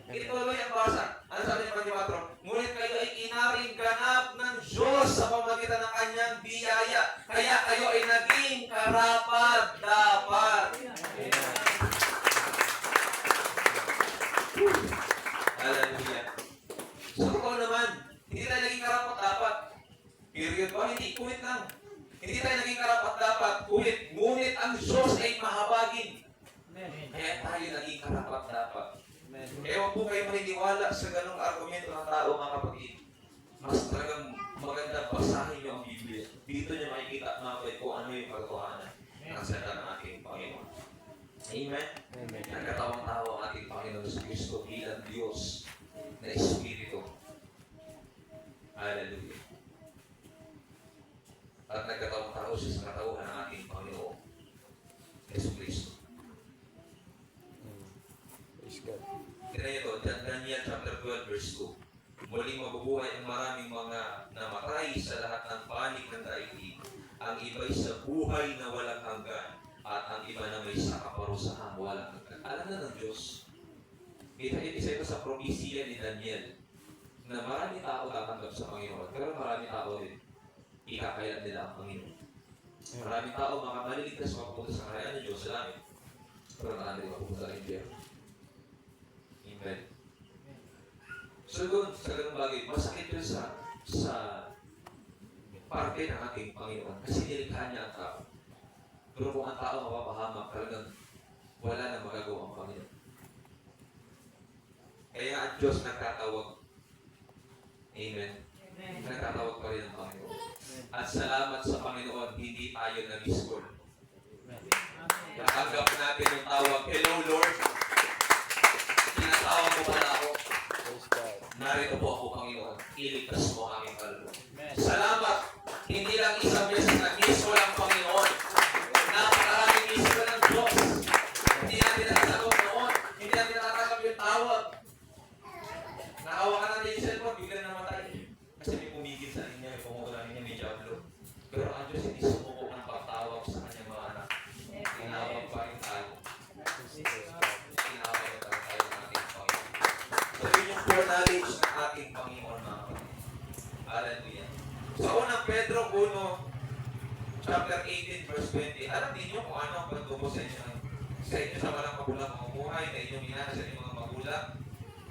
Ituloy ang basa. Ano sabi ng 24? Ngunit kayo ay inaring ganap ng Diyos sa pamagitan ng kanyang biyaya. Kaya kayo ay naging karapat dapat. Hallelujah. So totoo naman, hindi tayo naging karapat dapat. Period ba? Hindi, kuwit lang. Hindi tayo naging karapat dapat, kuwit. Ngunit ang Diyos ay mahabagin. Kaya tayo naging karapat dapat. Ewan po kayo maniniwala sa ganong argumento ng tao mga kapatid. Mas talagang maganda basahin niyo ang Biblia. Dito niyo makikita mga kapatid kung ano yung katotohanan ng salita ng ating Panginoon. Amen? Nagkatawang tao ang ating Panginoon sa Kristo bilang Diyos na Espiritu. Hallelujah. At nagkatawang tao siya sa katauhan ng ating Panginoon, Yesu Kristo. Praise God. Kaya ito, Daniel chapter 12 verse 2. Muling mabubuhay ang maraming mga namatay sa lahat ng panig ng daigdig. Ang iba'y sa buhay na walang hanggan at ang iba na may sa kaparusahang walang hanggan. Alam na ng Diyos. Isa ito sa propesya ni Daniel na marami tao tatanggap sa Panginoon pero marami tao rin ikakailan nila ang Panginoon. Marami tao makamaliligtas mapupunta sa karayaan ng Diyos sa langit pero marami rin mapupunta sa impyerno. Amen. So doon, sa ganung bagay, masakit yun sa parte ng ating Panginoon kasi nilikha niya ang tao. Pero kung ang tao mapapahamak, talagang wala na magagawa ang Panginoon. Kaya ang Diyos nagtatawag ating Panginoon mga kapatid. Hallelujah. Sa unang Pedro 1, chapter 18, verse 20, alam niyo kung ano ang pagtubo sa inyo sa walang magulang mamumuhay, na inyong minana sa inyong mga magulang.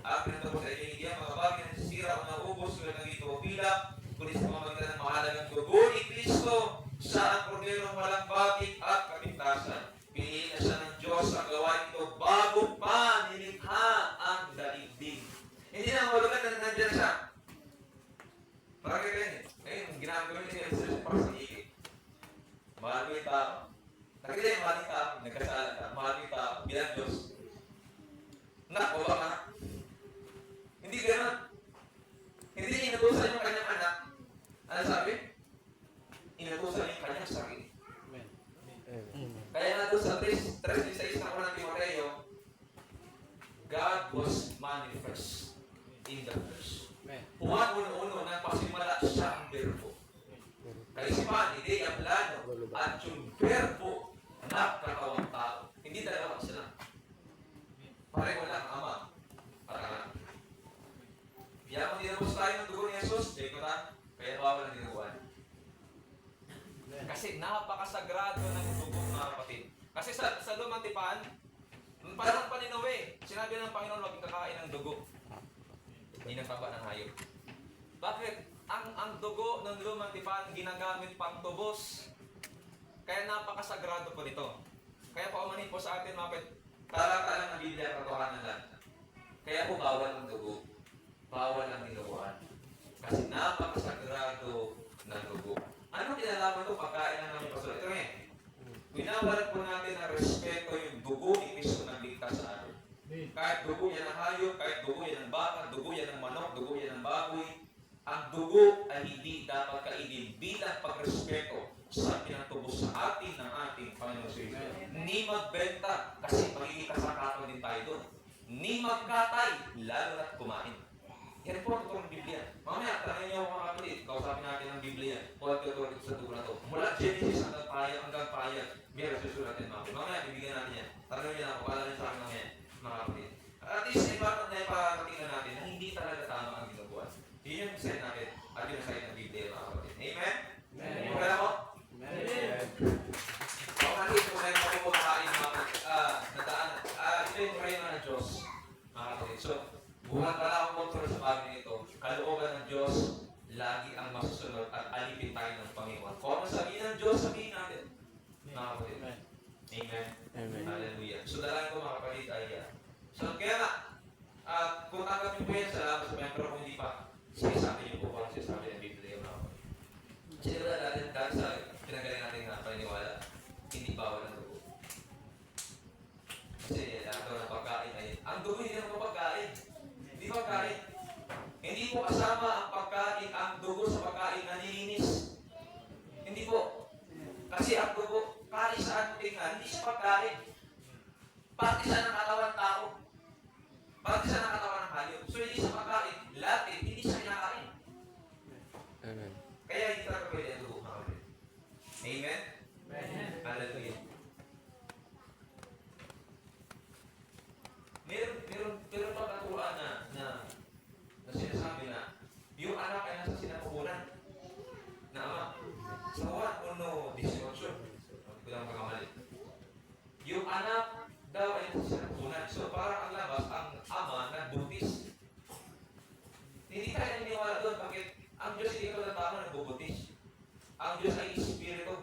Ang pinatubo sa inyo, hindi ang mga bagay na nasisira o naubos, tulad ng ito o pilak, kundi sa pamamagitan ng mahalagang dugo ni Kristo, siya ang korderong walang bakit at kapintasan. Pinili na siya ng Diyos ang gawain ito bago pa nilikha ang daigdig. Hindi na mahulugan na nandiyan siya. Parang ganyan eh. Ngayon, ginagawa niya yung para sa higit. Mahal mo yung tao. Nakita yung mahal yung tao, nagkasala ka, mahal mo yung tao, bilang Diyos. Nakuha ka. Hindi gano'n. Hindi niya inutusan yung kanyang anak. Ano sabi? Inutusan yung kanyang sarili. Amen. Amen. Kaya nga doon sa 3:16 na unang Timoteo, God was manifest in the flesh. Amen. Juan 1:1 na pasimula siya ang verbo. Kaisipan, hindi ang plano. At yung verbo, nagkatawang tao. Hindi dalawa sila. Pareho lang ang ama. Parang kaya kung dinabos tayo ng dugo ni Jesus, kaya bawal ang dinuguan. Kasi napakasagrado ng dugo mga kapatid. Kasi sa lumang tipan, parang pa ni Noe, sinabi ng Panginoon, huwag kakain ng dugo. Hindi ng taba ng hayop. Bakit? Ang dugo ng lumang tipan ginagamit pang tubos. Kaya napakasagrado po nito. Kaya paumanin po sa atin mga talata lang ng Biblia, katotohanan lang. Kaya po bawal ang dugo. Bawal ang dinuguan. Kasi napakasagrado ng dugo. Ano kinalaman ito? Pagkain lang namin pastor. Ito ngayon. Binawalan po natin ang respeto yung dugo ni Kristo ng ligtas sa atin. Kahit dugo yan ng hayop, kahit dugo yan ng baka, dugo yan ng manok, dugo yan ng baboy, ang dugo ay hindi dapat kainin bilang pagrespeto sa pinatubos sa atin ng ating Panginoon sa Kristo. Ni magbenta, kasi magkikasakato din tayo doon. Ni magkatay, lalo na't kumain. Yan po ang tuturong Biblia. Mamaya, tanongin niyo mga kapatid, kausapin natin ang Biblia. Kung tuturong sa dugo na ito. Mula Genesis hanggang payag, may resusun natin mga kapatid. Mamaya, bibigyan natin yan. Tanongin niyo na ako, pala rin sa akin mamaya, mga kapatid. At least, ipakatingnan natin na hindi talaga tama ang ginagawa. Yun yung sign natin at yung sign ng Biblia mga kapatid. Amen? Amen. Okay na po? Amen. Kung natin kung meron ako kumakain mga nadaan, ito yung reino ng Diyos mga kapatid. So, buwan pala akong kontrol sa bagay nito. Kalooban ng Diyos, lagi ang masusunod at alipin tayo ng Panginoon. Kung ano sabihin ng Diyos, sabihin natin. Mga kapatid. Amen. Amen. Hallelujah. So, dalangin ko mga kapatid ay so, kaya nga, kung tanggapin po yan, salamat sa mga, pero kung hindi pa, sinasabi niyo po kung sinasabi ng Biblia mga kapatid. Kasi wala natin dahil sa pinagaling natin na paniniwala, hindi bawal ang dugo. Kasi lahat daw ng pagkain ay, ang dugo hindi naman pagkain. Hindi pagkain. Hindi po kasama ang pagkain, ang dugo sa pagkain na nilinis. Hindi po. Kasi ang dugo, kahit saan tingnan, hindi siya pagkain. Parte siya ng katawan tao. Parte siya ng katawan ng hayop. So hindi siya pagkain. Lahat hindi siya kinakain. Amen. Kaya hindi talaga pwede ang dugo mga kapatid. Amen? Amen. Hallelujah. Meron pa katuwaan na sinasabi na yung anak ay nasa sinapupunan na ama. Sa Juan 1:18, hindi ko lang makamali. Yung anak daw ay nasa sinapupunan. So parang ang labas, ang ama nagbuntis. Hindi tayo naniniwala doon. Bakit? Ang Diyos hindi ko lang tao nagbubuntis. Ang Diyos ay Espiritu.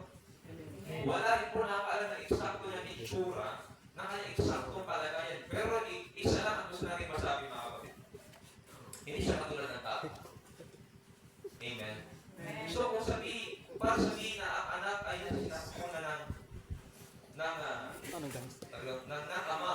Wala rin po nakakaalam na eksakto niya ni itsura ng kanyang eksaktong kalagayan. Pero isa lang ang gusto natin masabi mga kapatid. Hindi siya katulad ng tao. Amen. So kung para sabihin na ang anak ay nasinapunan ng ama,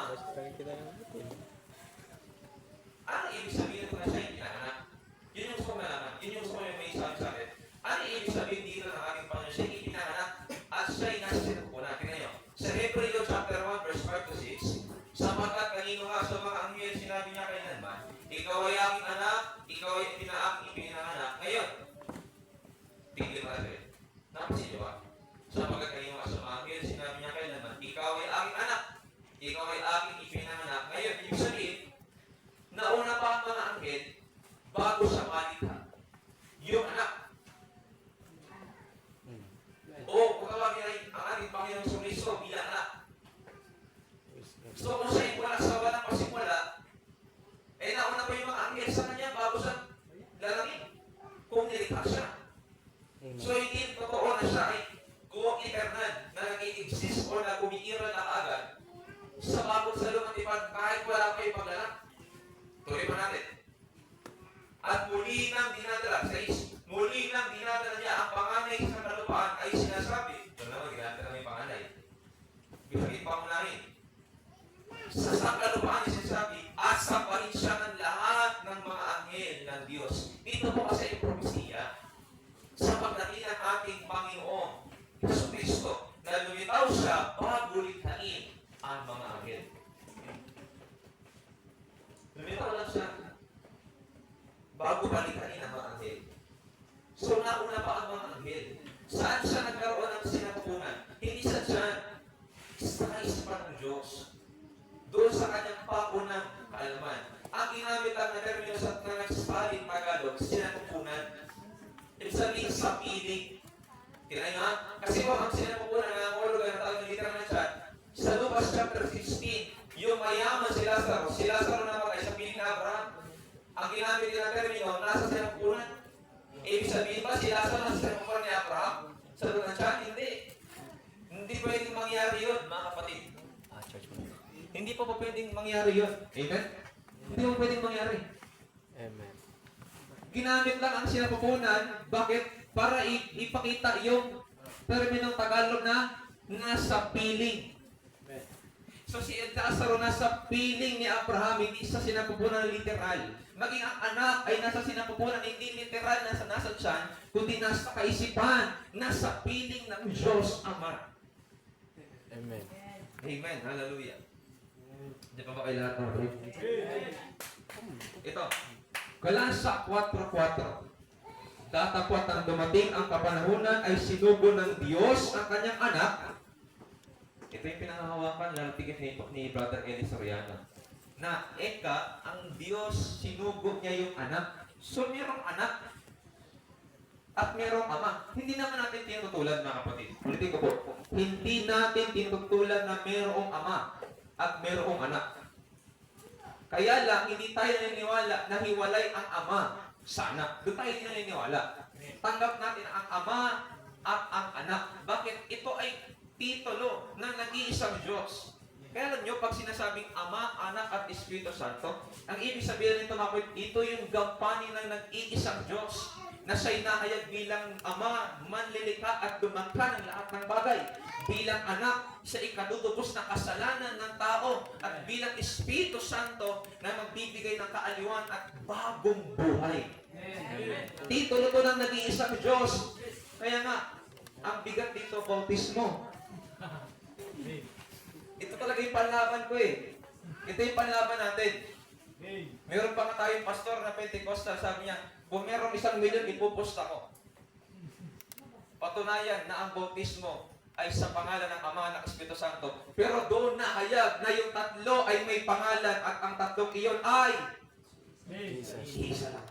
ano ibig sabihin kung na siya hindi anak? Yun yung gusto ko malaman. Yun yung gusto ko may sabi sa akin. Ano ibig sabihin dito ng aking Panginoon? Siya hindi pinanganak at siya'y nasa sinapunan. Tingnan nyo. Sa Hebreo chapter 1 verse 5 to 6, sapagkat kanino nga sa mga anghel sinabi niya kailanman, ikaw ay aking anak, ikaw ay aking ipinanganak. Ngayon, tingnan mo natin. Napansin niyo ba? Sapagkat kanino nga sa mga anghel sinabi niya kailanman, ikaw ay aking anak, ikaw ay aking ipinanganak. Ngayon, ibig sabihin, nauna pa ang mga anghel bago So kung siya wala sa walang pasimula, eh nauna pa yung mga anghel sa kanya bago sa lalangin. Kung nilikha siya. Amen. So hindi totoo na siya ay guwang eternal na nag-i-exist o na umiiral na agad sa bagong sa lumang tipan kahit wala pa yung paglalang. Tuloy pa natin. At muli nang dinadala, muli nang dinadala niya ang panganay sa kalupaan ay sinasabi, ito naman, dinadala may panganay. Bibigit pangunahin. Sa kalupaan ay sinasabi, at sapahin siya ng lahat ng mga anghel ng Diyos. Ito po kasi yung propesiya sa pagdating ng ating Panginoon Hesus Kristo na lumitaw siya bago likhain ang mga anghel. Lumitaw lang siya bago balikhain ang mga anghel. So nauna pa ang mga anghel. Saan siya nagkaroon ng sinapupunan? Hindi sa tiyan, sa kaisipan ng Diyos. Doon sa kanyang paunang kaalaman. Ang ginamit lang na termino sa nagsasalit Tagalog, sinapupunan. Ibig sabihin sa piling. Kinain nga? Kasi po, ang sinapupunan na ang na tawag ng literal na chat, sa Lucas chapter 16, yung mayaman si Lazaro namatay sa piling na Abraham. Ang ginamit nila termino, nasa sinapupunan. Ibig sabihin ba si Lazaro nasa sinapupunan ni Abraham? Sa Lucas na chat? Hindi. Hindi pwedeng mangyari yun, mga kapatid. Hindi pa pwedeng mangyari yun. Amen? Hindi pa pwedeng mangyari. Amen. Ginamit lang ang sinapupunan. Bakit? Para ipakita yung terminong Tagalog na nasa piling. So si Lazaro nasa piling ni Abraham, hindi sa sinapupunan literal. Maging ang anak ay nasa sinapupunan, hindi literal nasa tiyan, kundi nasa kaisipan, nasa piling ng Diyos Ama. Amen. Amen. Hallelujah. Hindi pa ba kayo lahat ng Ito. Galasa 4:4. Datapwat ang dumating ang kapanahunan ay sinugo ng Diyos ang kanyang anak. Ito yung pinangahawakan lalatigin ni Brother Eli Soriano. Na eka, ang Diyos sinugo niya yung anak. So mayroong anak at mayroong ama. Hindi naman natin tinutulan, mga kapatid. Ulitin ko po. Hindi natin tinutulan na mayroong ama at mayroong anak. Kaya lang, hindi tayo naniniwala na hiwalay ang ama sa anak. Doon tayo naniniwala. Tanggap natin ang ama at ang anak. Bakit? Ito ay titulo ng nag-iisang Diyos. Kaya alam nyo, pag sinasabing Ama, Anak at Espiritu Santo, ang ibig sabihin nito, mga kapatid, ito yung gampanin ng nag-iisang Diyos na siya'y nahayag bilang Ama, manlilikha at dumangka ng lahat ng bagay. Bilang anak sa ikadudubos na kasalanan ng tao at bilang Espiritu Santo na magbibigay ng kaaliwan at bagong buhay. Amen. Titulo ko ng nag-iisang Diyos. Kaya nga, ang bigat dito, bautismo. Ito talaga yung panlaban ko eh. Ito yung panlaban natin. Meron pa nga tayong pastor na Pentecostal, sabi niya, kung meron 1 milyon, ipupost ako. Patunayan na ang bautismo ay sa pangalan ng Ama, ng Espiritu Santo. Pero doon na hayag na yung tatlo ay may pangalan at ang tatlong iyon ay isa lang.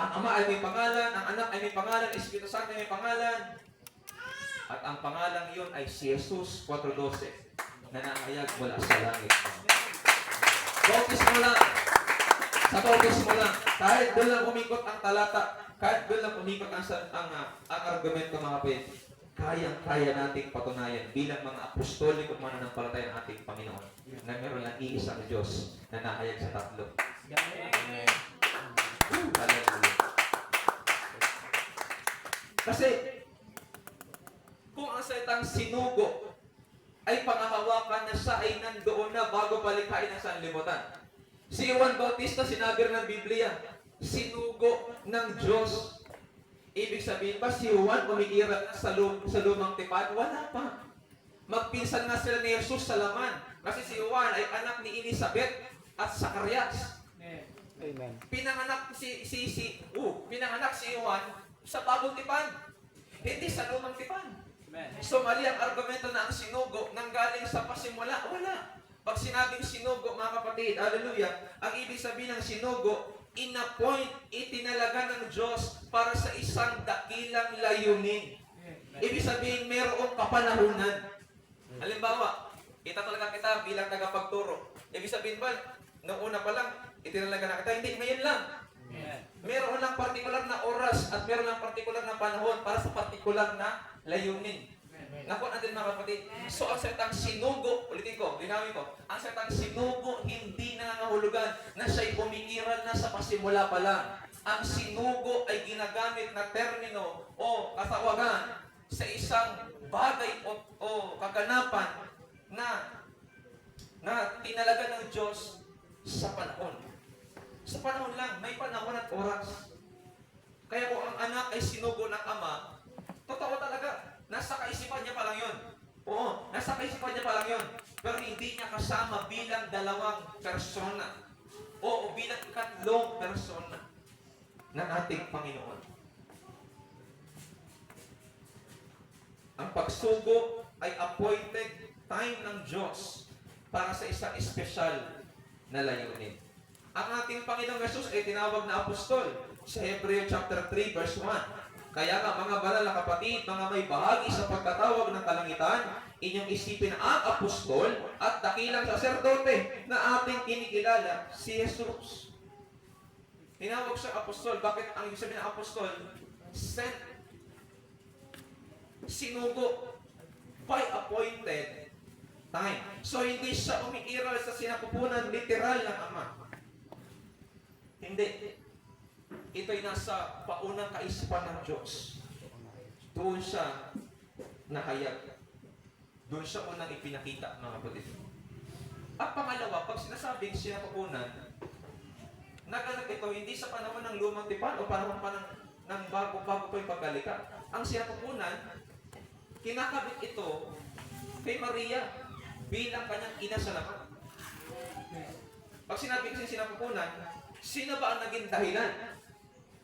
Ang Ama ay may pangalan, ang Anak ay may pangalan, ang Espiritu Santo ay may pangalan. At ang pangalang iyon ay si Jesus 4:12 na nahayag mula sa langit. Bautismo lang. Sa bautismo lang. Kahit doon lang umikot ang talata, kahit doon lang umikot ang argumento, mga kapatid, kayang-kaya nating patunayan bilang mga apostoliko mananampalataya ng ating Panginoon na meron lang iisang Diyos na nahayag sa tatlo. Amen. Hallelujah. Kasi, kung ang salitang sinugo ay pangahawakan na siya ay nandoon na bago palikhain ang sanlibutan. Si Juan Bautista, sinabi rin ng Biblia, sinugo ng Diyos. Ibig sabihin ba si Juan umiiral na sa lumang tipan? Wala pa. Magpinsan nga sila ni Jesus sa laman. Kasi si Juan ay anak ni Elizabeth at Zacarias. Amen. Pinanganak pinanganak si Juan sa bagong tipan. Hindi sa lumang tipan. So mali ang argumento na ang sinugo nanggaling sa pasimula. Wala. Pag sinabing sinugo, mga kapatid, hallelujah, ang ibig sabihin ng sinugo, in-appoint, itinalaga ng Diyos para sa isang dakilang layunin. Ibig sabihin, mayroong kapanahunan. Halimbawa, Itatalaga kita bilang tagapagturo. Ibig sabihin ba, noong una pa lang, itinalaga na kita? Hindi, ngayon lang. Meron lang partikular na oras at meron lang partikular na panahon para sa partikular na layunin. Naku natin mga kapatid. So ang salitang sinugo, ulitin ko, linawin ko, ang salitang sinugo hindi nangangahulugan na siya'y umiiral na sa pasimula pa lang. Ang sinugo ay ginagamit na termino o katawagan sa isang bagay o kaganapan na tinalaga ng Diyos sa panahon. Sa panahon lang, may panahon at oras. Kaya kung ang anak ay sinugo ng ama, totoo talaga. Nasa kaisipan niya pa lang yun. Oo, nasa kaisipan niya pa lang yun. Pero hindi niya kasama bilang dalawang persona. O bilang ikatlong persona ng ating Panginoon. Ang pagsugo ay appointed time ng Diyos para sa isang espesyal na layunin. Ang ating Panginoong Jesus ay tinawag na apostol sa Hebreo chapter 3 verse 1. Kaya nga mga banal na kapatid, mga may bahagi sa pagkatawag ng kalangitan, inyong isipin ang apostol at dakilang saserdote na ating kinikilala si Jesus. Tinawag siya apostol. Bakit ang ibig sabihin ng apostol? Sent. Sinugo. By appointed time. So hindi siya umiiral sa sinapupunan literal ng Ama. Hindi. Ito'y nasa paunang kaisipan ng Diyos. Doon siya nahayag. Doon siya unang ipinakita, mga kapatid. At pangalawa, pag sinasabing sinapupunan, naganap ito hindi sa panahon ng lumang tipan o panahon pa ng bago pa yung pagkalika. Ang sinapupunan, kinakabit ito kay Maria bilang kanyang ina sa laman. Pag sinabi kasi sinapupunan, sino ba ang naging dahilan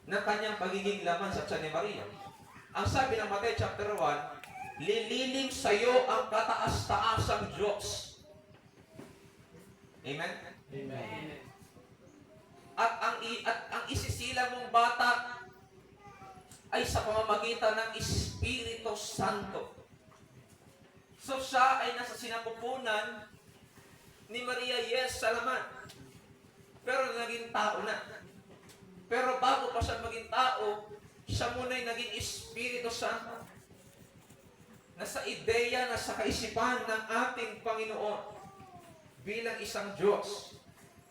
ng kanyang pagiging laman sa tiyan ni Maria? Ang sabi ng Mateo chapter 1, lililing sa iyo ang kataas-taasang Diyos. Amen? Amen. At ang isisilang mong bata ay sa pamamagitan ng Espiritu Santo. So siya ay nasa sinapupunan ni Maria, yes, sa laman. Pero naging tao na. Pero bago pa siya maging tao, siya muna ay naging Espiritu Santo. Nasa ideya, nasa kaisipan ng ating Panginoon bilang isang Diyos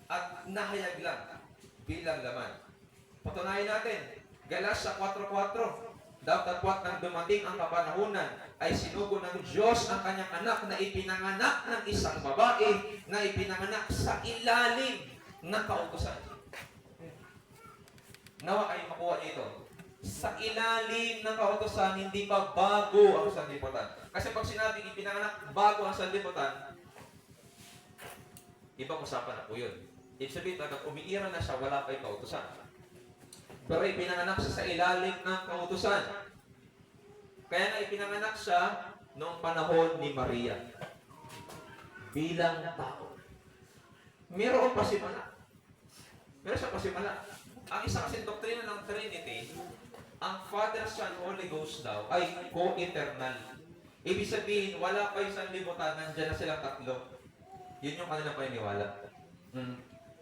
at nahayag lang bilang laman. Patunayan natin, Galatia 4:4, datapwat nang dumating ang kapanahunan ay sinugo ng Diyos ang kanyang anak na ipinanganak ng isang babae na ipinanganak sa ilalim ng kautusan. Nawa ay makuha nito. Sa ilalim ng kautusan, hindi pa bago ang sanlibutan. Kasi pag sinabing ipinanganak bago ang sanlibutan, ibang usapan na po yun. Ibig sabihin, pag umiira na siya, wala pa yung kautusan. Pero ipinanganak siya sa ilalim ng kautusan. Kaya nga ipinanganak siya noong panahon ni Maria. Bilang tao. Meron pasimula. Meron siya pasimula. Ang isa kasi doktrina ng Trinity, ang Father, Son, Holy Ghost daw ay co-eternal. Ibig sabihin, wala pa yung sanlibutan, nandiyan na silang tatlo. Yun yung kanilang paniniwala.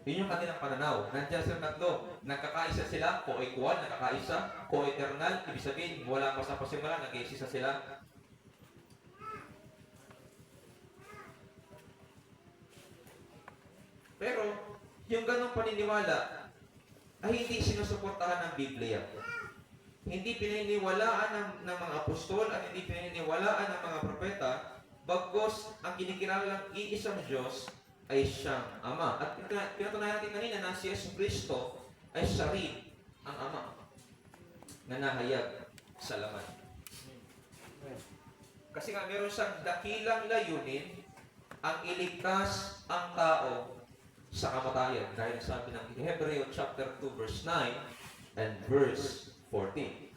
Yun yung kanilang pananaw. Nandiyan silang tatlo. Nagkakaisa sila, co-equal, nagkakaisa, co-eternal. Ibig sabihin, wala pa sa pasimula, nag-iisisa sila. Pero, yung ganong paniniwala, ay hindi sinusuportahan ng Biblia. Hindi pininiwalaan ng mga apostol at hindi pininiwalaan ng mga propeta, bagkos ang kinikilalang iisang Diyos ay siyang Ama. At pinatunayan natin kanina na si Yesu Cristo ay siya rin ang Ama na nahayag sa laman. Kasi nga meron siyang dakilang layunin ang iligtas ang tao sa kamatayan. Dahil sabi ng Hebreo chapter 2 verse 9 and verse 14.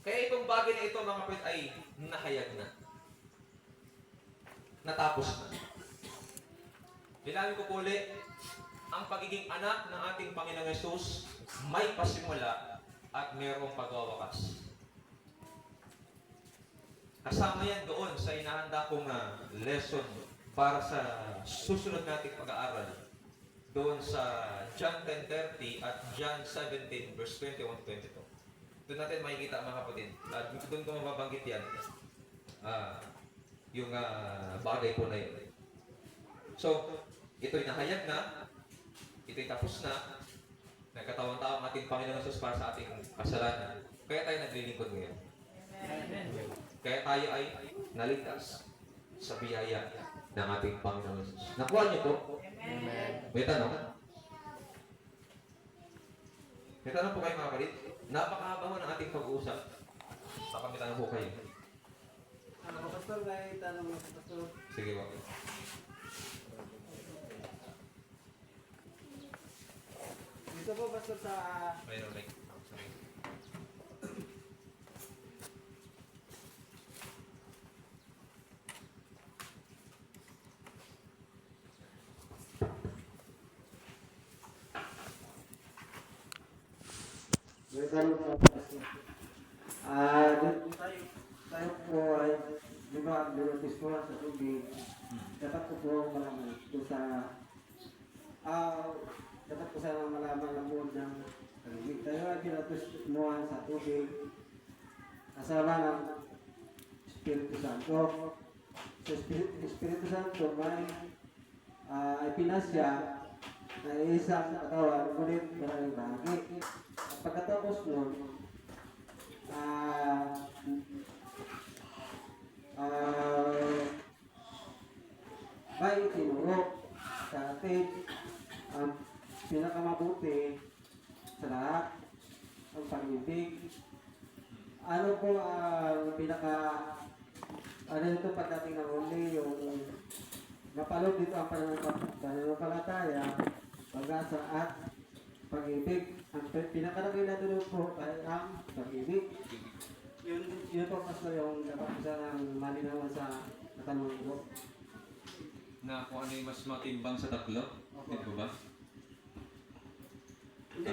Kaya itong bagay na ito, mga kapatid, ay nahayag na. Natapos na. Bilangin ko po ulit, ang pagiging anak ng ating Panginoong Yesus may pasimula at mayroong pagwawakas. Kasama yan doon sa inahanda kong lesson para sa susunod nating pag-aaral doon sa John 10:30 at John 17 verse 21-22. Doon natin makikita mga kapatid. At doon ko mababanggit yan. Yung bagay po na yun. So, ito'y nahayag na. Ito'y tapos na. Nagkatawang-tao ang ating Panginoon Jesus para sa ating kasalanan. Kaya tayo naglilingkod ngayon. Kaya tayo ay naligtas sa biyaya ng ating Panginoon Jesus. Nakuha niyo po? Amen. May tanong? May tanong po kayo mga kapatid? Napakahaba ho ng ating pag-uusap. Baka may tanong po kayo. Pastor, may tanong mo sa Pastor. Sige po. Dito po, Pastor, sa... Mayroon, may. May tanong po, Pastor. Tayo po ay, di ba, lumatis po sa tubig. Dapat po po malaman po sa... dapat po sana malaman ng buod ng tubig. Tayo ay pinatus mo sa tubig. Kasama ng Espiritu Santo. Sa Espiritu Santo may ay pinasya na isang katawan, ngunit maraming bahagi. At pagkatapos nun, may tinuro sa atin ang pinakamabuti sa lahat, ang pag-ibig. Ano po ang ano ito pagdating ng huli, yung mapalog dito ang pananampalataya, pag-asa at pag-ibig. Ang pinakalaki na tulog po ay ang pag-ibig. Yun po mas yung dapat po sanang malinawan sa katanungan ko. Na kung ano yung mas matimbang sa tatlo? Hindi ba? Hindi,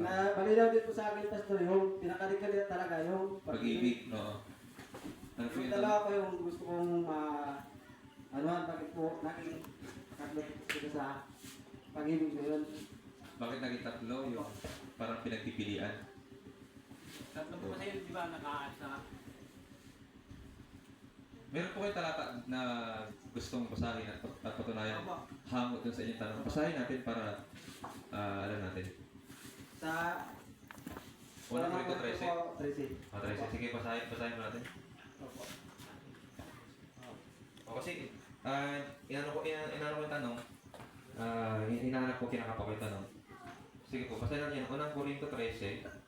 na malinaw din po sa akin, Pastor, yung pinakalikali talaga yung Pag-ibig, oo. Ano po Yung yung dalawa ko yung gusto kong bakit po naging tatlo sila sa pag-ibig na yun. Bakit naging tatlo? Yung parang pinagpipilian. Tatlo po kasi yun, di ba, naka-add na. Meron po kayo talata na gustong basahin at patunayan hango dun sa inyong tanong. Basahin natin para alam natin. Sa... Unang Korinto 13. 13. 13. Sige, basahin mo natin. Opo. O kasi, inano ko yung tanong, hinahanap ko kinakapa ko yung tanong. Sige po, basahin natin yan. Unang Korinto 13.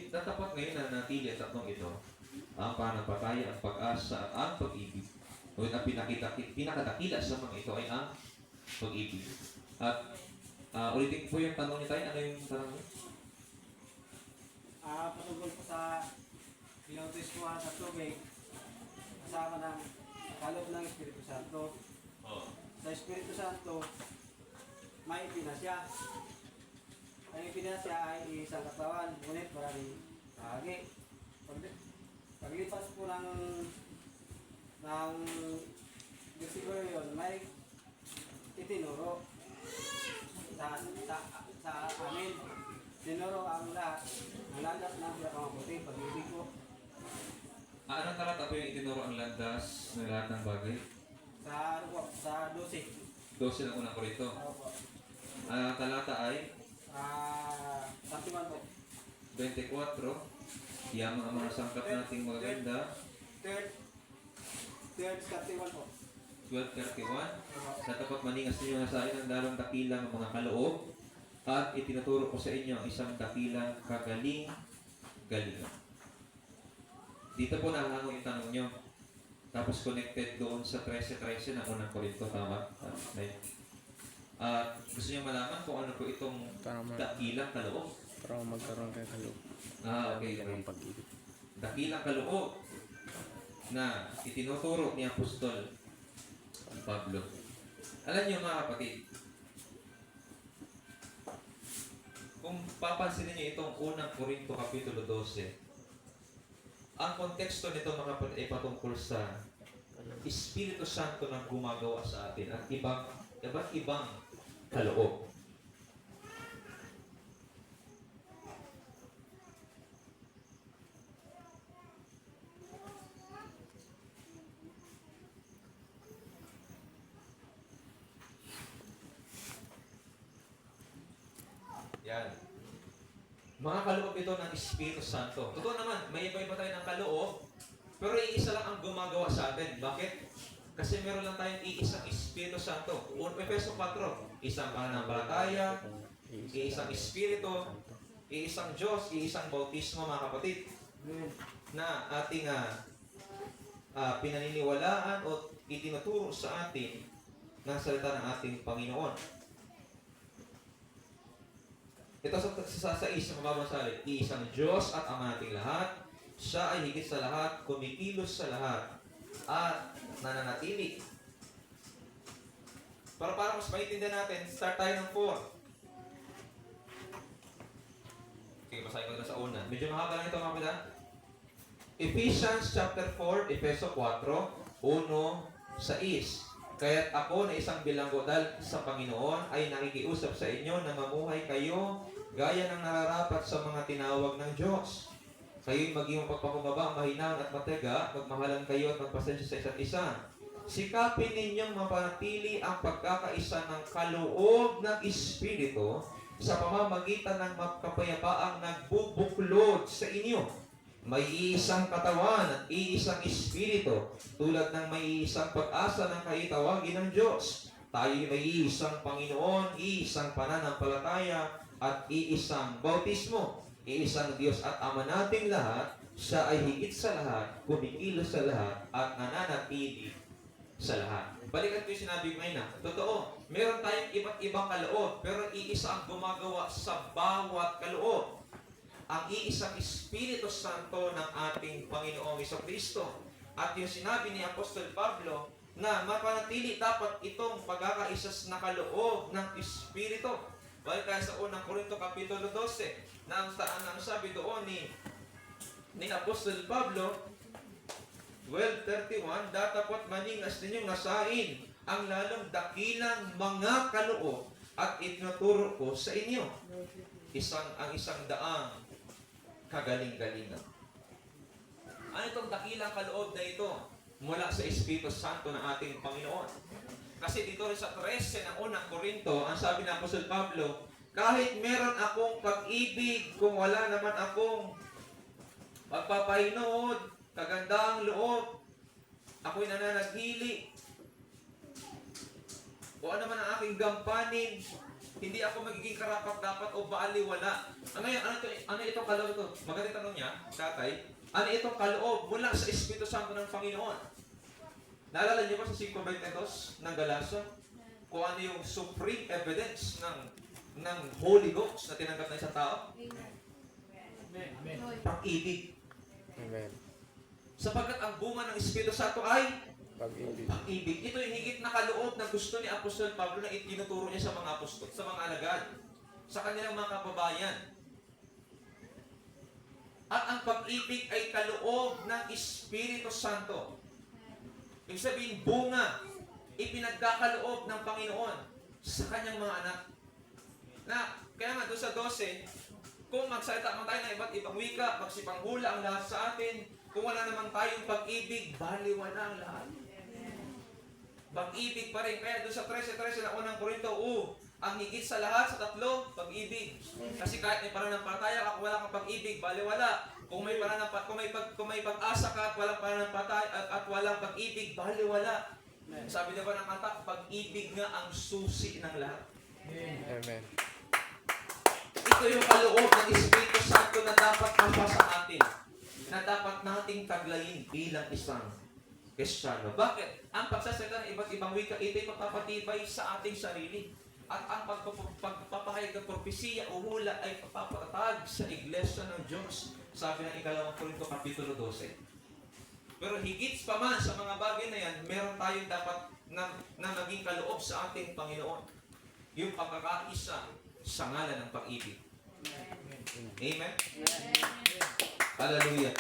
Datapat ngayon na natili ang tatlong ito, ang pananampalataya, ang pag-asa, at ang pag-ibig. Ngunit ang pinakadakila sa mga ito ay ang pag-ibig. At ulitin po yung tanong ni Tay. Ano yung tanong niyo? Patungkol po sa pinautismuhan sa tubig, kasama ng kaloob ng Espiritu Santo. Oo. Sa Espiritu Santo, may ipinasya. Ang ipinasya ay isang katawan, ngunit maraming bahagi. Paglipas po ng bersikulo yun, may itinuro sa amin. Tinuro ang lahat, ang landas ng pinakamabuti, pag-ibig ko. Anong talata po yung itinuro ang landas ng lahat ng bagay? Sa 12. 12 ng unang Korinto. Opo. Ang talata ay 31 po. 24. Yan ang mga sangkap nating magaganda. Third 31 po. 12:31. Sa tapat maningas ninyo na sa akin ang dalawang dakilang mga kaloob at itinuturo ko sa inyo ang isang dakilang kagaling-galingan. Dito po nahango yung tanong nyo. Tapos connected doon sa 13:13 ng unang Korinto, tama? Gusto niyo malaman kung ano po itong dakilang kaloob? Para magkaroon kayo kaloob. Okay. Ng pag-ibig. Dakilang kaloob. na itinuturo ni Apostol Pablo. Alam niyo mga kapatid, kung papansinin niyo itong unang Korinto Kapitulo 12, ang konteksto nito mga kapatid ay patungkol sa Espiritu Santo na gumagawa sa atin at iba't ibang kaloob. Yan. Mga kaloob ito ng Espiritu Santo. Totoo naman, may iba-iba tayo ng kaloob, pero iisa lang ang gumagawa sa atin. Bakit? Kasi meron lang tayong iisang Espiritu Santo. Efeso 4, isang pananampalataya, iisang Espiritu, iisang Diyos, iisang bautismo mga kapatid, na ating pinaniniwalaan o itinuturo sa atin ng salita ng ating Panginoon. Ito sa mababang salita, iisang Diyos at Ama nating lahat. Siya ay higit sa lahat, kumikilos sa lahat, at nananatili. Para mas maintindihan natin, start tayo ng 4. Okay, basahin ko na sa una. Medyo mahaba lang ito mga kapatid. Ephesians chapter 4, Efeso 4, 1-6. Kaya't ako na isang bilanggo dahil sa Panginoon ay nakikiusap sa inyo na mamuhay kayo gaya ng nararapat sa mga tinawag ng Diyos. Kayo'y maging pagpakumbaba, mahinahon at mataga, magmahalan kayo at magpasensya sa isa't isa. Sikapin ninyong mapanatili ang pagkakaisa ng kaloob ng Espiritu sa pamamagitan ng kapayapaang nagbubuklod sa inyo. May iisang katawan at iisang Espiritu, tulad ng may iisang pag-asa ng kaitawagin ng Diyos. Tayo'y may iisang Panginoon, iisang pananampalataya, at iisang bautismo. Iisang Diyos at Ama nating lahat, siya ay higit sa lahat, kumikilos sa lahat, at nananatili sa lahat. Balikan ko yung sinabi ko ngayon na, totoo, meron tayong iba't ibang kaloob, pero iisa ang gumagawa sa bawat kaloob. Ang iisang Espiritu Santo ng ating Panginoong Jesucristo. At yung sinabi ni Apostol Pablo, na mapanatili dapat itong pagkakaisa na kaloob ng Espiritu. Balik tayo sa unang Korinto Kapitulo 12, na ang sabi doon ni Apostol Pablo, 12:31, datapat maningas ninyong nasain ang lalong dakilang mga kaloob at itinuturo ko sa inyo. Ang isang daang kagaling-galingan. Ano itong dakilang kaloob na ito? Mula sa Espiritu Santo ng ating Panginoon. Kasi dito rin sa 13 ng unang Korinto, ang sabi ng Apostol Pablo, kahit meron akong pag-ibig, kung wala naman akong pagpapahinood, kagandahang loob, ako'y nananaghili, o ano man ang aking gampanin, hindi ako magiging karapat-dapat o baliwala. Ano itong kaloob ito? Magandang tanong niya, tatay. Ano itong kaloob mula sa Espiritu Santo ng Panginoon? Naalala niyo ba sa 5:22 ng Galasa? Kung ano yung supreme evidence ng Holy Ghost na tinanggap ng isang tao? Amen. Pag-ibig. Amen. Sapagkat ang bunga ng Espiritu Santo ay Pag-ibig. pag-ibig. Ito yung higit na kaloob na gusto ni Apostol Pablo na itinuturo niya sa mga apostol, sa mga alagad, sa kanilang mga kababayan. At ang pag-ibig ay kaloob ng Espiritu Santo. Ibig sabihin, bunga, ipinagkakaloob ng Panginoon sa kanyang mga anak. Na, kaya nga doon sa 12, kung magsalita man tayo ng iba't ibang wika, magsipanghula ang lahat sa atin, kung wala naman tayong pag-ibig, baliwala ang lahat. Pag-ibig pa rin. Kaya doon sa 13 ng unang Korinto, ang higit sa lahat sa tatlo, pag-ibig. Kasi kahit may pananampalataya ka, kung wala kang pag-ibig, baliwala. Kung may pag-asa ka at walang pananampalataya at walang pag-ibig, baliwala. Sabi diba ng kanta, pag-ibig nga ang susi ng lahat. Amen. Ito yung kaloob ng Espiritu Santo na dapat mapasa atin, na dapat nating taglayin bilang isang Kristiyano. Bakit? Ang pagsasalita ng iba't ibang wika, ito'y magpapatibay sa ating sarili. At ang pagpapahayag ng propesiya o hula ay papatatag sa iglesia ng Diyos. Sabi ng 2 Korinto Kapitulo 12. Pero higit pa man sa mga bagay na yan, meron tayong dapat na maging kaloob sa ating Panginoon. Yung pagkakaisa sa ngalan ng pag-ibig. Amen? Hallelujah.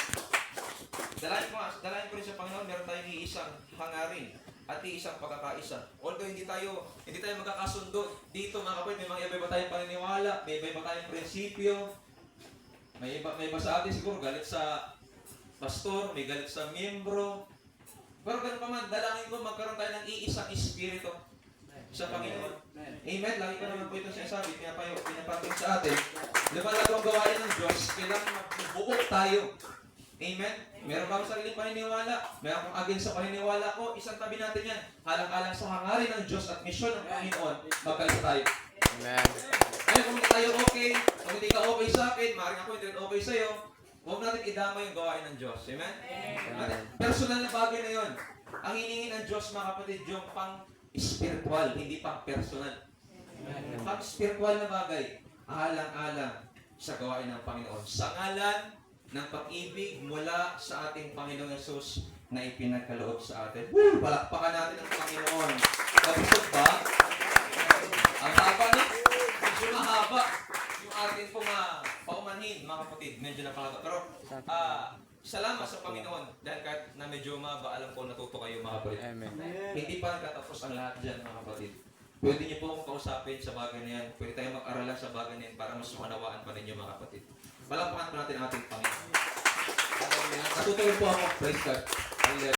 Dalayan ko rin sa Panginoon, meron tayong iisang hangarin at iisang pagkakaisa. Although hindi tayo magkakasundo dito mga kapatid, may mga iba tayong paniniwala, may iba tayong prinsipyo, may iba sa atin siguro galit sa pastor, may galit sa miyembro. Pero ganun pa man, dalangin ko magkaroon tayo ng iisang espiritu sa Panginoon. Amen. Lagi ko naman po ito sinasabi, pinapating sa atin. Lumalaro ang gawain ng Diyos, kailangan magbuo tayo. Amen. Meron ba akong sariling paniniwala? Meron akong against sa paniniwala ko? Isang tabi natin yan. Halang-alang sa hangarin ng Diyos at misyon ng Panginoon, magkaisa tayo. Amen. Ngayon, kung hindi tayo okay, kung hindi ka okay sa akin, maaaring ako hindi rin okay sa'yo, huwag natin idama yung gawain ng Diyos. Amen? Amen. Personal na bagay na yun. Ang hiningi ng Diyos, mga kapatid, yung pang-spiritual, hindi pang-personal. Pang-spiritual na bagay, alang-alang sa gawain ng Panginoon. Sa ngalan ng pag-ibig mula sa ating Panginoong Yesus na ipinagkaloob sa atin. Woo! Palakpakan natin ang Panginoon. Kabusog ba? Ang haba na? Medyo mahaba. Yung ating pong paumanhin, mga kapatid, medyo napakaba. Pero, salamat sa Panginoon. Dahil kahit na medyo mahaba, alam ko natuto kayo mga kapatid. Amen. Hindi pa nagtatapos ang lahat dyan, mga kapatid. Pwede niyo po akong kausapin sa bagay na yan. Pwede tayong mag-aralan sa bagay na yan para mas maunawaan pa ninyo, mga kapatid. Palakpakan po natin ang ating Panginoon. Natutulog po ako. Praise God. Hallelujah.